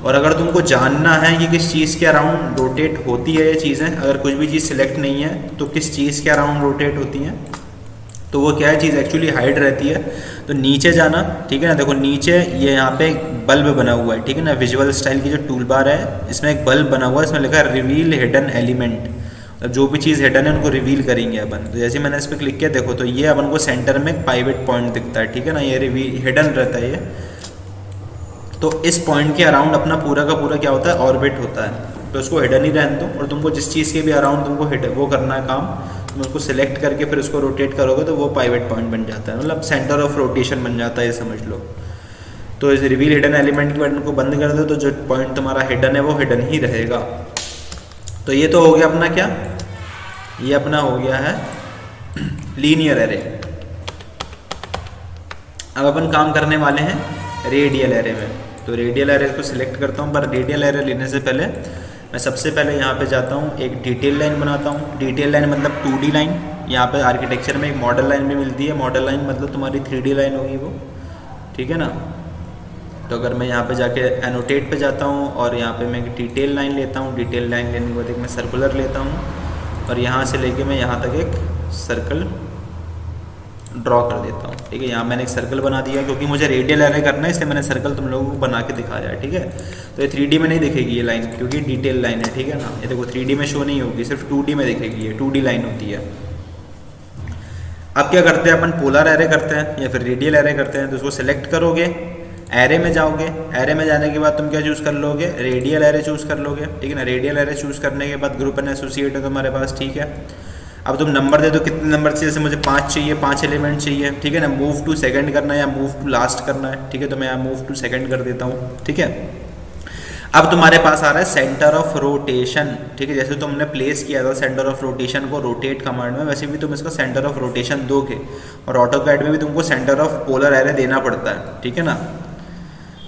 और अगर तुमको जानना है कि किस चीज़ के अराउंड रोटेट होती है ये चीज़ें, अगर कुछ भी चीज़ सिलेक्ट नहीं है तो किस चीज़ के अराउंड रोटेट होती हैं, तो वो क्या है चीज़ एक्चुअली हाइड रहती है। तो नीचे जाना, ठीक है ना। देखो नीचे ये यहाँ पे बल्ब बना हुआ है, ठीक है ना। विजुअल स्टाइल की जो टूल बार है इसमें एक बल्ब बना हुआ है, इसमें लिखा है रिवील हिडन एलिमेंट। जो भी चीज़ हिडन है उनको रिवील करेंगे अपन। तो जैसे मैंने इस पर क्लिक किया, देखो तो ये अपन को सेंटर में एक पाइवेट पॉइंट दिखता है, ठीक है ना। ये रिवील हिडन रहता है ये। तो इस पॉइंट के अराउंड अपना पूरा का पूरा क्या होता है, ऑर्बिट होता है। तो इसको हिडन ही रहने दो, और तुमको जिस चीज़ के भी अराउंड तुमको हिड वो करना है काम, तुम उसको सिलेक्ट करके फिर उसको रोटेट करोगे तो वो पाइवेट पॉइंट बन जाता है, मतलब सेंटर ऑफ रोटेशन बन जाता है, ये समझ लो। तो इस रिवील हिडन एलिमेंट के बटन को बंद कर दो तो जो पॉइंट तुम्हारा हिडन है वो हिडन ही रहेगा। तो ये तो हो गया अपना क्या, ये अपना हो गया है लीनियर एरे। अब अपन काम करने वाले हैं रेडियल एरे में। तो रेडियल एरे को सिलेक्ट करता हूँ, पर रेडियल एरे लेने से पहले मैं सबसे पहले यहाँ पे जाता हूँ, एक डिटेल लाइन बनाता हूँ। डिटेल लाइन मतलब 2D लाइन। यहाँ पे आर्किटेक्चर में एक मॉडल लाइन भी मिलती है, मॉडल लाइन मतलब तुम्हारी 3D लाइन होगी वो, ठीक है ना। तो अगर मैं यहाँ पे जाके एनोटेट पे जाता हूँ और यहाँ पे मैं एक डिटेल लाइन लेता हूँ, डिटेल लाइन लेने के बाद एक मैं सर्कुलर लेता हूँ और यहाँ से लेके मैं यहाँ तक एक सर्कल ड्रॉ कर देता हूँ, ठीक है। यहाँ मैंने एक सर्कल बना दिया क्योंकि मुझे रेडियल एरे करना है, इसलिए मैंने सर्कल तुम लोगों को बना के दिखाया है, ठीक है। तो ये 3D में नहीं दिखेगी ये लाइन, क्योंकि डिटेल लाइन है, ठीक है ना। ये देखो 3D में शो नहीं होगी, सिर्फ 2D में दिखेगी, ये 2D लाइन होती है। अब क्या करते हैं अपन, पोलर एरे करते हैं या फिर रेडियल एरे करते हैं। तो उसको सिलेक्ट करोगे, एरे में जाओगे, एरे में जाने के बाद तुम क्या चूज़ कर लोगे, रेडियल एरे चूज़ कर लोगे, ठीक है ना। रेडियल एरे चूज़ करने के बाद ग्रुप एंड एसोसिएट है तुम्हारे पास, ठीक है। अब तुम नंबर दे दो, कितने नंबर चाहिए, जैसे मुझे 5 चाहिए, 5 एलिमेंट चाहिए, ठीक है ना। मूव टू सेकंड करना है या मूव टू लास्ट करना है, ठीक है, तो मैं यहाँ मूव टू सेकंड कर देता हूँ, ठीक है। अब तुम्हारे पास आ रहा है सेंटर ऑफ रोटेशन, ठीक है। जैसे तुमने प्लेस किया था सेंटर ऑफ रोटेशन को रोटेट कमांड में, वैसे भी तुम इसको सेंटर ऑफ रोटेशन दोगे, और ऑटोकैड में भी तुमको सेंटर ऑफ पोलर एरे देना पड़ता है, ठीक है ना।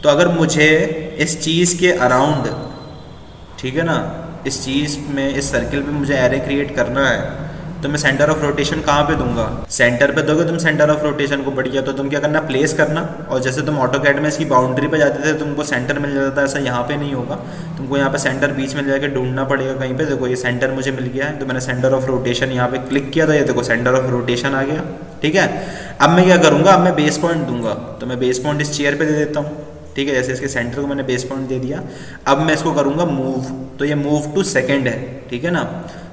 तो अगर मुझे इस चीज़ के अराउंड, ठीक है ना, इस चीज़ में, इस सर्किल पे मुझे एरे क्रिएट करना है, तो मैं सेंटर ऑफ रोटेशन कहाँ पे दूंगा, सेंटर पे दोगे तुम सेंटर ऑफ रोटेशन को, बढ़िया। तो तुम क्या करना, प्लेस करना, और जैसे तुम ऑटोकैड में इसकी बाउंड्री पे जाते थे तुमको सेंटर मिल जाता था, ऐसा यहाँ पे नहीं होगा, तुमको यहाँ पे सेंटर बीच में जाके ढूंढना पड़ेगा कहीं पे। देखो ये सेंटर मुझे मिल गया है, तो मैंने सेंटर ऑफ रोटेशन यहाँ पे क्लिक किया, तो ये देखो सेंटर ऑफ रोटेशन आ गया, ठीक है। अब मैं क्या करूँगा, अब मैं बेस पॉइंट दूंगा, तो मैं बेस पॉइंट इस चेयर पर दे देता हूँ, ठीक है। जैसे इसके सेंटर को मैंने बेस पॉइंट दे दिया, अब मैं इसको करूँगा मूव, तो ये मूव टू सेकेंड है, ठीक है ना।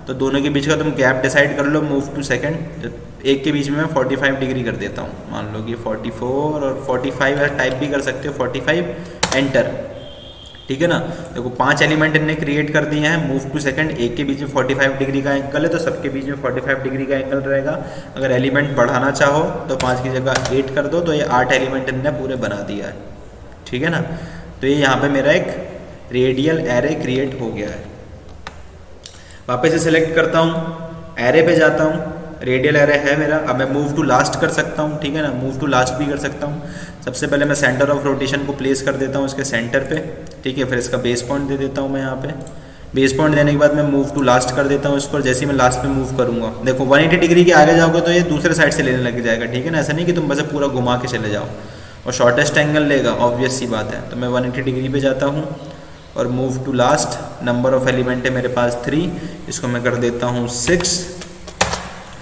तो दोनों के बीच का तुम गैप डिसाइड कर लो, मूव टू सेकंड, एक के बीच में मैं 45 डिग्री कर देता हूँ, मान लो कि 44 और 45 टाइप भी कर सकते हो, 45 एंटर, ठीक है ना। देखो 5 एलिमेंट इनने क्रिएट कर दिए हैं, मूव टू सेकंड, एक के बीच में 45 डिग्री का एंगल है, तो सबके बीच में 45 डिग्री का एंगल रहेगा। अगर एलिमेंट बढ़ाना चाहो तो 5 की जगह 8 कर दो, तो ये 8 एलिमेंट इनने पूरे बना दिया है, ठीक है ना। तो ये यहाँ पे मेरा एक रेडियल एरे क्रिएट हो गया है। वापस से सिलेक्ट करता हूँ, एरे पे जाता हूँ, रेडियल एरे है मेरा। अब मैं मूव टू लास्ट कर सकता हूँ, ठीक है ना, मूव टू लास्ट भी कर सकता हूँ। सबसे पहले मैं सेंटर ऑफ रोटेशन को प्लेस कर देता हूँ इसके सेंटर पे, ठीक है। फिर इसका बेस पॉइंट दे देता हूँ मैं यहाँ पे, बेस पॉइंट देने के बाद मैं मूव टू लास्ट कर देता हूँ इसको, और जैसे ही मैं लास्ट पे मूव करूँगा, देखो 180 डिग्री के आगे जाओगे तो ये दूसरे साइड से लेने लग जाएगा, ठीक है ना। ऐसा नहीं कि तुम बस पूरा घुमा के चले जाओ, और शॉर्टेस्ट एंगल लेगा, ऑब्वियस सी बात है। तो मैं 180 डिग्री पे जाता हूँ और move to last, number of element है मेरे पास 3, इसको मैं कर देता हूँ 6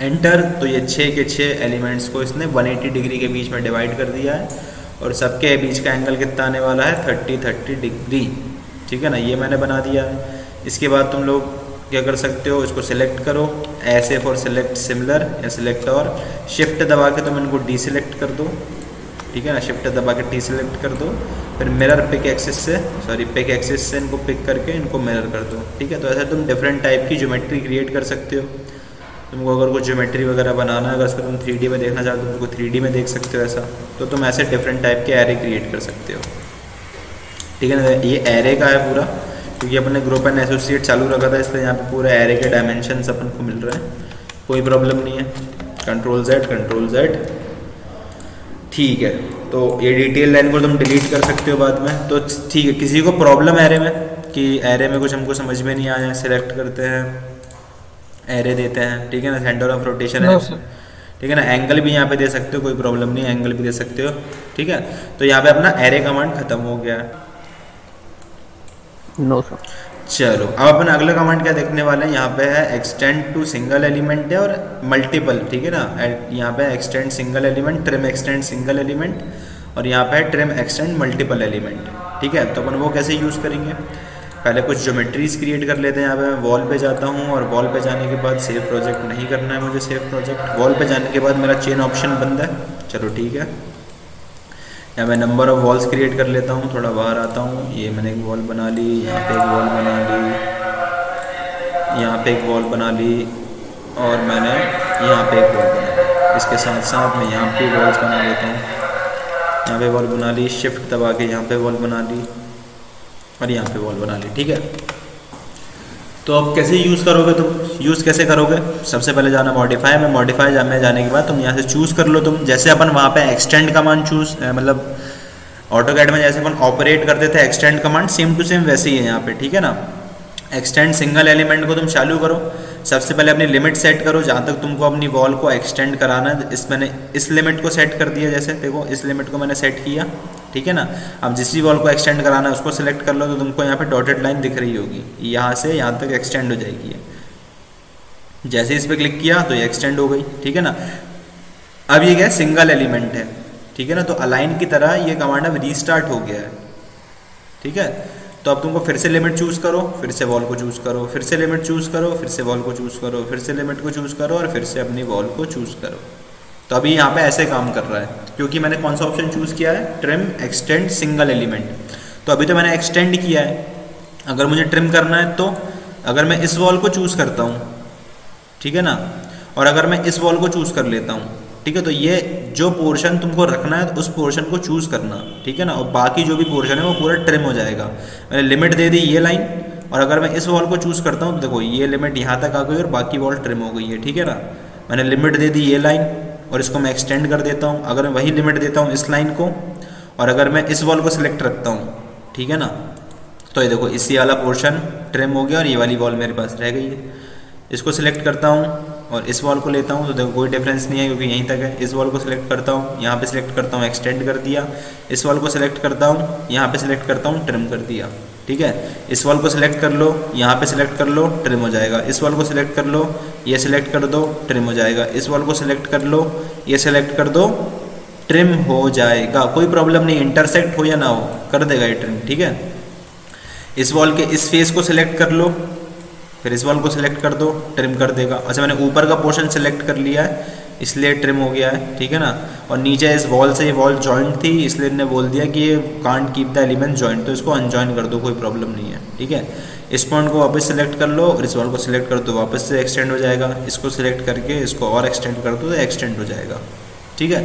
एंटर। तो ये 6 के 6 एलिमेंट्स को इसने 180 डिग्री के बीच में डिवाइड कर दिया है, और सबके बीच का एंगल कितना आने वाला है, 30 डिग्री, ठीक है ना। ये मैंने बना दिया है। इसके बाद तुम लोग क्या कर सकते हो, इसको सिलेक्ट करो, ऐसे फॉर सिलेक्ट सिमिलर या सिलेक्ट, और शिफ्ट दबा के तुम इनको डी सिलेक्ट कर दो, ठीक है ना। शिफ्ट दबा के टी सिलेक्ट कर दो, फिर मिरर पिक एक्सिस से, पिक एक्सिस से इनको पिक करके इनको मिरर कर दो, ठीक है। तो ऐसे तुम डिफरेंट टाइप की ज्योमेट्री क्रिएट कर सकते हो। तुमको अगर कुछ ज्योमेट्री वगैरह बनाना है, अगर उसको तुम 3D में देखना चाहते हो तो उसको 3D में देख सकते हो ऐसा। तो तुम ऐसे डिफरेंट टाइप के एरे क्रिएट कर सकते हो, ठीक है ना। ये एरे का है पूरा, क्योंकि अपने ग्रुप एंड एसोसिएट चालू रखा था, इसलिए यहाँ पे पूरे एरे के डायमेंशंस अपन को मिल रहे हैं, कोई प्रॉब्लम नहीं है। कंट्रोल Z, ठीक है। तो ये डिटेल लाइन को तुम डिलीट कर सकते हो बाद में, तो ठीक है। किसी को प्रॉब्लम एरे में कि एरे में कुछ हमको समझ में नहीं आया, सिलेक्ट करते हैं, एरे देते हैं, ठीक है ना। सेंटर ऑफ रोटेशन है, ठीक है ना। एंगल भी यहाँ पे दे सकते हो, कोई प्रॉब्लम नहीं, एंगल भी दे सकते हो, ठीक है। तो यहाँ पे अपना एरे कमांड खत्म हो गया है। No sir. चलो अब अपन अगला कमांड क्या देखने वाले हैं, यहाँ पे है एक्सटेंड टू सिंगल एलिमेंट है और मल्टीपल, ठीक है ना। यहाँ पे extend single element, trim extend single element, और यहाँ पे है ट्रिम एक्सटेंड मल्टीपल एलिमेंट, ठीक है। तो अपन वो कैसे यूज़ करेंगे, पहले कुछ ज्योमेट्रीज क्रिएट कर लेते हैं। यहाँ पे मैं वॉल पे जाता हूँ, और वॉल पे जाने के बाद सेव प्रोजेक्ट नहीं करना है मुझे, सेव प्रोजेक्ट। वॉल पे जाने के बाद मेरा चेन ऑप्शन बंद है, चलो ठीक है। यहाँ मैं नंबर ऑफ वॉल्स क्रिएट कर लेता हूँ, थोड़ा बाहर आता हूँ। ये मैंने एक वॉल बना ली, यहाँ पे एक वॉल बना ली, यहाँ पे एक वॉल बना ली, और मैंने यहाँ पे एक वॉल बना ली। इसके साथ साथ मैं यहाँ पे वॉल्स बना लेता हूँ, यहाँ पे वॉल बना ली, शिफ्ट दबा के यहाँ पे वॉल बना ली, और यहाँ पे वॉल बना ली, ठीक है। तो अब कैसे यूज़ करोगे तुम, यूज़ कैसे करोगे, सबसे पहले जाना मॉडिफाई में, मॉडिफाई में जाने के बाद तुम यहाँ से चूज़ कर लो। तुम जैसे अपन वहाँ पे एक्सटेंड कमांड चूज़, मतलब ऑटोकैड में जैसे अपन ऑपरेट करते थे extend command, same to same वैसे ही है यहाँ पे, ठीक है ना। एक्सटेंड सिंगल एलिमेंट को तुम चालू करो। सबसे पहले अपनी लिमिट सेट करो, जहाँ तक तुमको अपनी वॉल को एक्सटेंड कराना है। मैंने इस लिमिट को सेट कर दिया, जैसे देखो इस लिमिट को मैंने सेट किया, ठीक है ना। अब जिस भी वॉल को एक्सटेंड कराना है उसको सिलेक्ट कर लो, तो तुमको यहाँ पे डॉटेड लाइन दिख रही होगी, यहाँ से यहाँ तक एक्सटेंड हो जाएगी ये। जैसे इस पर क्लिक किया तो ये एक्सटेंड हो गई, ठीक है ना। अब ये क्या सिंगल एलिमेंट है, ठीक है ना। तो अलाइन की तरह ये कमांड अब रीस्टार्ट हो गया है, ठीक है। तो अब तुमको फिर से लिमिट चूज़ करो, फिर से वॉल को चूज़ करो, फिर से लिमिट चूज़ करो, फिर से वॉल को चूज़ करो, फिर से लिमिट को चूज़ करो, और फिर से अपनी वॉल को चूज़ करो, तो अभी यहाँ पे ऐसे काम कर रहा है क्योंकि मैंने कौन सा ऑप्शन चूज़ किया है, ट्रिम एक्सटेंड सिंगल एलिमेंट। तो अभी तो मैंने एक्सटेंड किया है, अगर मुझे ट्रिम करना है तो अगर मैं इस वॉल को चूज़ करता हूँ, ठीक है ना, और अगर मैं इस वॉल को चूज़ कर लेता हूँ, ठीक है, तो ये जो पोर्शन तुमको रखना है उस पोर्शन को चूज़ करना, ठीक है ना, और बाकी जो भी पोर्शन है वो पूरा ट्रिम हो जाएगा। मैंने लिमिट दे दी ये लाइन, और अगर मैं इस वॉल को चूज़ करता हूँ तो देखो ये लिमिट यहाँ तक आ गई और बाकी वॉल ट्रिम हो गई है, ठीक है ना। मैंने लिमिट दे दी ये लाइन और इसको मैं एक्सटेंड कर देता हूँ। अगर मैं वही लिमिट देता हूँ इस लाइन को, और अगर मैं इस वॉल को सिलेक्ट रखता हूँ, ठीक है ना, तो ये देखो इसी वाला पोर्शन ट्रिम हो गया और ये वाली वॉल मेरे पास रह गई है। इसको सिलेक्ट करता हूँ और इस वॉल को लेता हूँ तो देखो कोई डिफरेंस नहीं है क्योंकि यहीं तक है। इस वॉल को सिलेक्ट करता हूँ, यहाँ पे सिलेक्ट करता हूँ, एक्सटेंड कर दिया। इस वॉल को सिलेक्ट करता हूँ, यहाँ पे सिलेक्ट करता हूँ, ट्रिम कर दिया, ठीक है। इस वॉल को सिलेक्ट कर लो, यहाँ पे सिलेक्ट कर लो, ट्रिम हो जाएगा। इस वॉल को सिलेक्ट कर लो, ये सिलेक्ट कर दो, ट्रिम हो जाएगा। इस वॉल को सिलेक्ट कर लो, ये सिलेक्ट कर दो, ट्रिम हो जाएगा। कोई प्रॉब्लम नहीं, इंटरसेक्ट हो या ना हो कर देगा ये ट्रिम, ठीक है। इस वॉल के इस फेस को सिलेक्ट कर लो, फिर इस वॉल को सिलेक्ट कर दो, ट्रिम कर देगा। अच्छा मैंने ऊपर का पोर्शन सिलेक्ट कर लिया है इसलिए ट्रिम हो गया है, ठीक है ना। और नीचे इस वॉल से ये वॉल जॉइंट थी इसलिए इन्होंने बोल दिया कि ये can't keep the element joint, तो इसको अनजॉइन कर दो, कोई प्रॉब्लम नहीं है, ठीक है। इस पॉइंट को वापस सिलेक्ट कर लो और इस वॉल को सिलेक्ट कर दो, वापस से एक्सटेंड हो जाएगा। इसको सिलेक्ट करके इसको और एक्सटेंड कर दो तो एक्सटेंड हो जाएगा, ठीक है।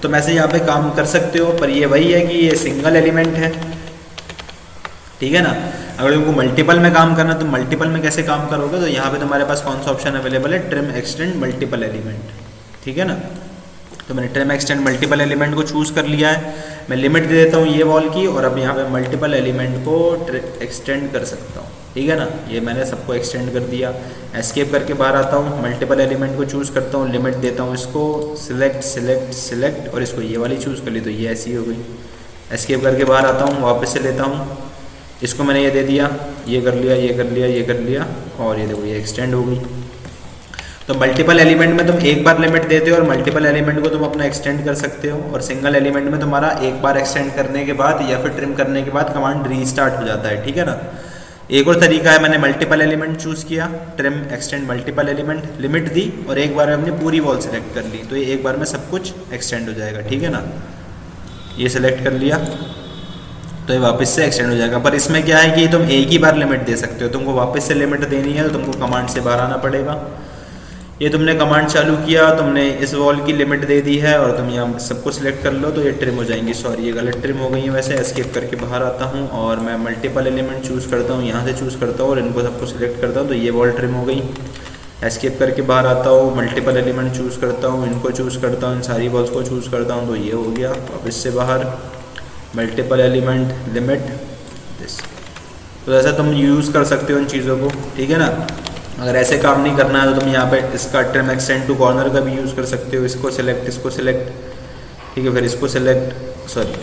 तो मैं से यहाँ पे काम कर सकते हो, पर ये वही है कि ये सिंगल एलिमेंट है, ठीक है ना। अगर तुमको मल्टीपल में काम करना तो मल्टीपल में कैसे काम करोगे, तो यहाँ पे तुम्हारे पास कौन सा ऑप्शन अवेलेबल है, ट्रिम एक्सटेंड मल्टीपल एलिमेंट, ठीक है ना। तो मैंने ट्रिम एक्सटेंड मल्टीपल एलिमेंट को चूज़ कर लिया है। मैं लिमिट दे देता हूँ ये वॉल की और अब यहाँ पे मल्टीपल एलिमेंट को एक्सटेंड कर सकता हूँ, ठीक है ना। ये मैंने सबको एक्सटेंड कर दिया। एस्केप करके बाहर आता हूँ, मल्टीपल एलिमेंट को चूज़ करता हूँ, लिमिट देता हूँ इसको, सिलेक्ट सिलेक्ट सिलेक्ट, और इसको ये वाली चूज़ कर ली तो ये ऐसी हो गई। एस्केप करके बाहर आता हूँ, वापस से लेता हूँ, इसको मैंने ये दे दिया, ये कर लिया, ये कर लिया, ये कर लिया, और ये देखो ये एक्सटेंड हो गई। तो मल्टीपल एलिमेंट में तुम एक बार लिमिट देते हो और मल्टीपल एलिमेंट को तुम अपना एक्सटेंड कर सकते हो, और सिंगल एलिमेंट में तुम्हारा एक बार एक्सटेंड करने के बाद या फिर ट्रिम करने के बाद कमांड रीस्टार्ट हो जाता है, ठीक है ना। एक और तरीका है, मैंने मल्टीपल एलिमेंट चूज़ किया, trim extend multiple element, limit दी और एक बार में हमने पूरी वॉल सेलेक्ट कर ली, तो ये एक बार में सब कुछ एक्सटेंड हो जाएगा, ठीक है ना। ये सिलेक्ट कर लिया तो ये वापस से एक्सटेंड हो जाएगा। पर इसमें क्या है कि तुम एक ही बार लिमिट दे सकते हो, तुमको वापस से लिमिट देनी है तो तुमको कमांड से बाहर आना पड़ेगा। ये तुमने कमांड चालू किया, तुमने इस वॉल की लिमिट दे दी है और तुम यहाँ सबको सिलेक्ट कर लो तो ये ट्रिम हो जाएंगी। सॉरी ये गलत ट्रिम हो गई है। वैसे एस्केप करके बाहर आता हूँ और मैं मल्टीपल एलिमेंट चूज़ करता हूँ, यहाँ से चूज़ करता हूँ और इनको सबको सिलेक्ट करता हूँ तो ये वॉल ट्रिम हो गई। एस्केप करके बाहर आता हूँ, मल्टीपल एलिमेंट चूज़ करता हूँ, इनको चूज़ करता हूँ, इन सारी वॉल्स को चूज़ करता हूँ तो ये हो गया। वापस से बाहर, मल्टीपल एलिमेंट, लिमिट, दिस। तो ऐसा तुम यूज़ कर सकते हो इन चीज़ों को, ठीक है ना। अगर ऐसे काम नहीं करना है तो तुम यहाँ पे इसका ट्रिम एक्सटेंड टू कॉर्नर का भी यूज़ कर सकते हो। इसको सिलेक्ट, इसको सिलेक्ट, ठीक है, फिर इसको select, sorry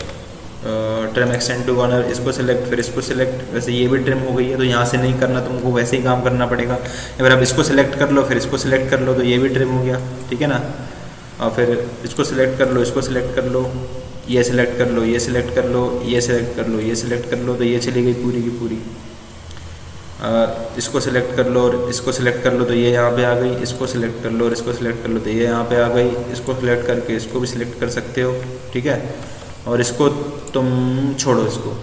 trim extend to corner, इसको सिलेक्ट, फिर इसको सिलेक्ट। वैसे ये भी ट्रिम हो गई है तो यहाँ से नहीं करना, तुमको वैसे ही काम करना पड़ेगा। या फिर अब इसको सिलेक्ट कर लो, फिर इसको सिलेक्ट कर लो तो ये भी ट्रिम हो गया, ठीक है ना। और फिर इसको सिलेक्ट कर लो, इसको सिलेक्ट कर लो, ये सिलेक्ट कर लो, ये सिलेक्ट कर लो, ये सिलेक्ट कर लो, ये सिलेक्ट कर लो तो ये चली गई पूरी की पूरी। इसको सिलेक्ट कर लो और इसको सिलेक्ट कर लो तो ये यहाँ पे आ गई। इसको सिलेक्ट कर लो और इसको सिलेक्ट कर लो तो ये यहाँ पे आ गई। इसको सिलेक्ट करके इसको भी सिलेक्ट कर सकते हो, ठीक है। और इसको तुम छोड़ो इसको।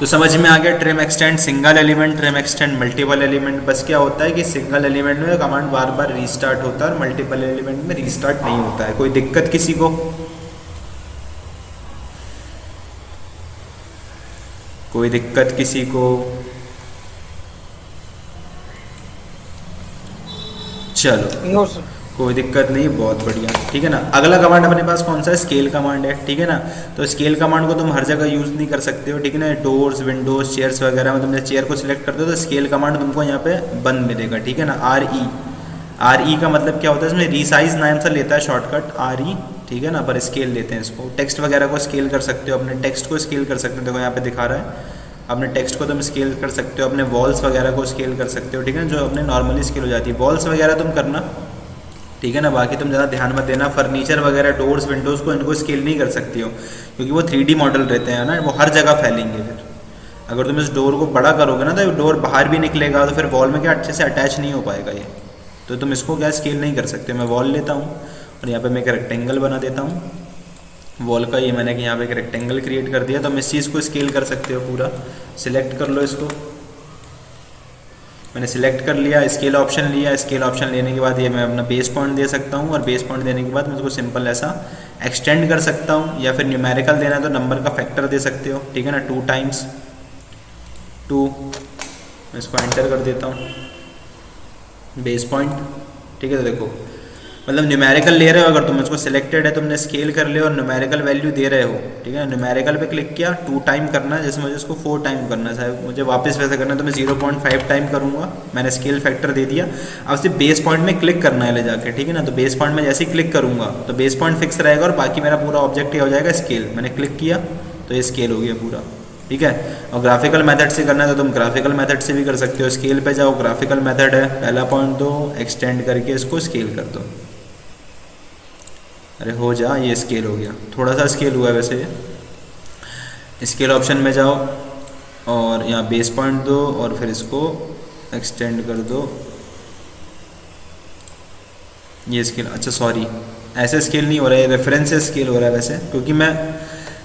तो समझ में आ गया trim extend single element, trim extend multiple element. बस क्या होता है कि सिंगल एलिमेंट में कमांड बार बार रीस्टार्ट होता है और मल्टीपल एलिमेंट में रीस्टार्ट नहीं होता है। कोई दिक्कत किसी को? कोई दिक्कत किसी को? चलो कोई दिक्कत नहीं, बहुत बढ़िया, ठीक है ना। अगला कमांड अपने पास कौन सा है? स्केल कमांड है, ठीक है ना। तो स्केल कमांड को तुम हर जगह यूज़ नहीं कर सकते हो, ठीक है ना। डोर्स, विंडोज, चेयर्स वगैरह में तुमने चेयर को सिलेक्ट कर दो तो स्केल कमांड तुमको यहाँ पे बंद मिलेगा, ठीक है ना। RE का मतलब क्या होता है? इसमें रीसाइज नाम से लेता है शॉर्टकट RE, ठीक है ना। पर स्केल लेते हैं इसको। टेक्स्ट वगैरह को स्केल कर सकते हो, अपने टेक्स्ट को स्केल कर सकते हो, देखो यहाँ पे दिखा रहा है। अपने टेक्स्ट को तुम स्केल कर सकते हो, अपने वॉल्स वगैरह को स्केल कर सकते हो, ठीक है ना। जो अपने नॉर्मली स्केल हो जाती है वॉल्स वगैरह तुम करना, ठीक है ना। बाकी तुम ज़्यादा ध्यान मत देना। फर्नीचर वगैरह, डोर्स, विंडोज़ को इनको स्केल नहीं कर सकती हो क्योंकि वो 3D मॉडल रहते हैं ना, वो हर जगह फैलेंगे। फिर अगर तुम इस डोर को बड़ा करोगे ना तो डोर बाहर भी निकलेगा तो फिर वॉल में क्या अच्छे से अटैच नहीं हो पाएगा ये, तो तुम इसको क्या स्केल नहीं कर सकते। मैं वॉल लेता हूँ और यहाँ पे मैं एक रेक्टेंगल बना देता हूँ वॉल का। ये मैंने कि यहाँ पे एक रेक्टेंगल क्रिएट कर दिया। तो हम इस चीज़ को स्केल कर सकते हो पूरा। सिलेक्ट कर लो इसको, मैंने सिलेक्ट कर लिया, स्केल ऑप्शन लिया। स्केल ऑप्शन लेने के बाद ये मैं अपना बेस पॉइंट दे सकता हूँ, और बेस पॉइंट देने के बाद मैं इसको सिंपल ऐसा एक्सटेंड कर सकता हूँ, या फिर न्यूमेरिकल देना है तो नंबर का फैक्टर दे सकते हो, ठीक है ना, 2 टाइम्स 2। मैं इसको एंटर कर देता हूँ बेस पॉइंट, ठीक है। तो देखो मतलब न्यूमेरिकल ले रहे हो अगर तुम, इसको सिलेक्टेड है, तुमने स्केल कर लिया और न्यूमेरिकल वैल्यू दे रहे हो, ठीक है। न्यूमेरिकल पे क्लिक किया, 2 टाइम करना है, जैसे मुझे इसको 4 टाइम करना है, मुझे वापस वैसे करना है तो मैं 0.5 टाइम करूँगा। मैंने स्केल फैक्टर दे दिया। अब सिर्फ बेस पॉइंट में क्लिक करना है ले जाके, ठीक है ना। तो बेस पॉइंट में जैसे ही क्लिक करूँगा तो बेस पॉइंट फिक्स रहेगा और बाकी मेरा पूरा ऑब्जेक्ट ये हो जाएगा स्केल। मैंने क्लिक किया तो ये स्केल हो गया पूरा, ठीक है। और ग्राफिकल मेथड से करना है तो तुम ग्राफिकल मेथड से भी कर सकते हो। स्केल पे जाओ, ग्राफिकल मेथड है, पहला पॉइंट दो, एक्सटेंड करके इसको स्केल कर दो। अरे हो जा, ये स्केल हो गया, थोड़ा सा स्केल हुआ है वैसे। स्केल ऑप्शन में जाओ और यहाँ बेस पॉइंट दो और फिर इसको एक्सटेंड कर दो। ये स्केल, अच्छा सॉरी ऐसे स्केल नहीं हो रहा है, रेफरेंस से स्केल हो रहा है वैसे, क्योंकि मैं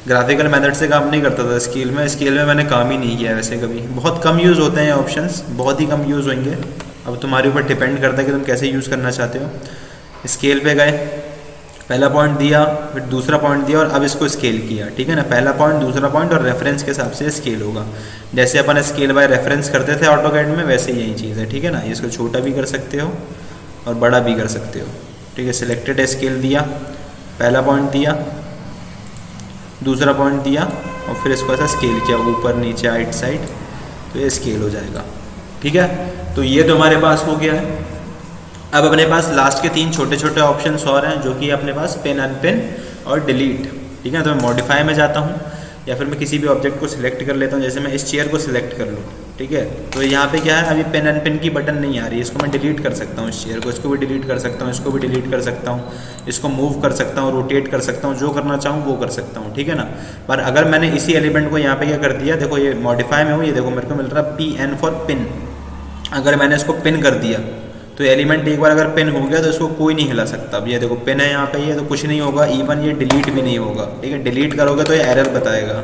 ग्राफिकल मेथड से काम नहीं करता था स्केल में। स्केल में मैंने काम ही नहीं किया वैसे कभी, बहुत कम यूज़ होते हैं ऑप्शंस, बहुत ही कम यूज़ होंगे। अब तुम्हारे ऊपर डिपेंड करता है कि तुम कैसे यूज़ करना चाहते हो। स्केल पे गए, पहला पॉइंट दिया, फिर दूसरा पॉइंट दिया और अब इसको स्केल किया, ठीक है ना। पहला पॉइंट, दूसरा पॉइंट और रेफरेंस के हिसाब से स्केल होगा। जैसे अपन स्केल बाय रेफरेंस करते थे ऑटोकैड में, वैसे ही यही चीज़ है, ठीक है ना। इसको छोटा भी कर सकते हो और बड़ा भी कर सकते हो, ठीक है। सिलेक्टेड स्केल दिया, पहला पॉइंट दिया, दूसरा पॉइंट दिया और फिर इसको ऐसा स्केल किया ऊपर नीचे राइट साइड, तो ये स्केल हो जाएगा, ठीक है। तो ये तो हमारे पास हो गया है। अब अपने पास लास्ट के 3 छोटे छोटे ऑप्शंस और हैं, जो कि अपने पास पिन अनपिन और डिलीट, ठीक है। तो मैं मॉडिफाई में जाता हूँ या फिर मैं किसी भी ऑब्जेक्ट को सिलेक्ट कर लेता हूँ। जैसे मैं इस चेयर को सिलेक्ट कर लूँ, ठीक है। तो यहाँ पे क्या है, अभी पिन अनपिन की बटन नहीं आ रही है, इसको मैं डिलीट कर सकता हूँ। इस चेयर को, इसको भी डिलीट कर सकता हूँ, इसको भी डिलीट कर सकता हूँ, इसको मूव कर सकता हूँ, रोटेट कर सकता हूँ, जो करना चाहूँ वो कर सकता हूँ, ठीक है ना। पर अगर मैंने इसी एलिमेंट को यहाँ पे क्या कर दिया, देखो ये मॉडिफाई में हो, ये देखो मेरे को मिल रहा है PN फॉर पिन। अगर मैंने इसको पिन कर दिया तो एलिमेंट एक बार अगर पिन हो गया तो इसको कोई नहीं हिला सकता। अब ये देखो पिन है यहाँ पे, ये तो कुछ नहीं होगा, इवन ये डिलीट भी नहीं होगा, ठीक है। डिलीट करोगे तो ये एरर बताएगा,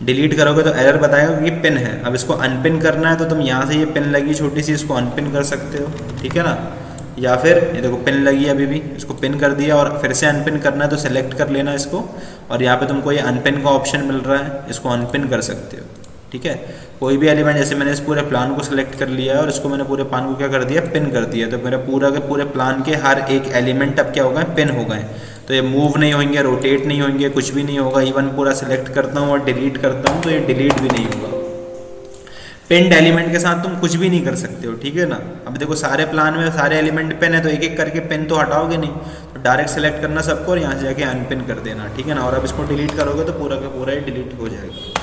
डिलीट करोगे तो एरर बताएगा कि पिन है। अब इसको अनपिन करना है तो तुम यहाँ से ये पिन लगी छोटी सी, इसको अनपिन कर सकते हो, ठीक है ना। या फिर ये देखो पिन लगी अभी भी, इसको पिन कर दिया और फिर से अनपिन करना है तो सेलेक्ट कर लेना इसको, और यहाँ पे तुमको ये अनपिन का ऑप्शन मिल रहा है, इसको अनपिन कर सकते हो, ठीक है। कोई भी एलिमेंट, जैसे मैंने इस पूरे प्लान को सिलेक्ट कर लिया है और इसको मैंने पूरे प्लान को क्या कर दिया, पिन कर दिया, तो मेरा पूरा के पूरे प्लान के हर एक एलिमेंट अब क्या हो गए, पिन हो गए। तो ये मूव नहीं होंगे, रोटेट नहीं होंगे, कुछ भी नहीं होगा। इवन पूरा सिलेक्ट करता हूँ और डिलीट करता हूँ तो ये डिलीट भी नहीं होगा। पिन्ड एलिमेंट के साथ तुम कुछ भी नहीं कर सकते हो, ठीक है ना। अब देखो सारे प्लान में सारे एलिमेंट पिन है, तो एक एक करके पिन तो हटाओगे नहीं, तो डायरेक्ट सेलेक्ट करना सबको और यहाँ से जाके अनपिन कर देना, ठीक है ना। और अब इसको डिलीट करोगे तो पूरा का पूरा ही डिलीट हो जाएगा।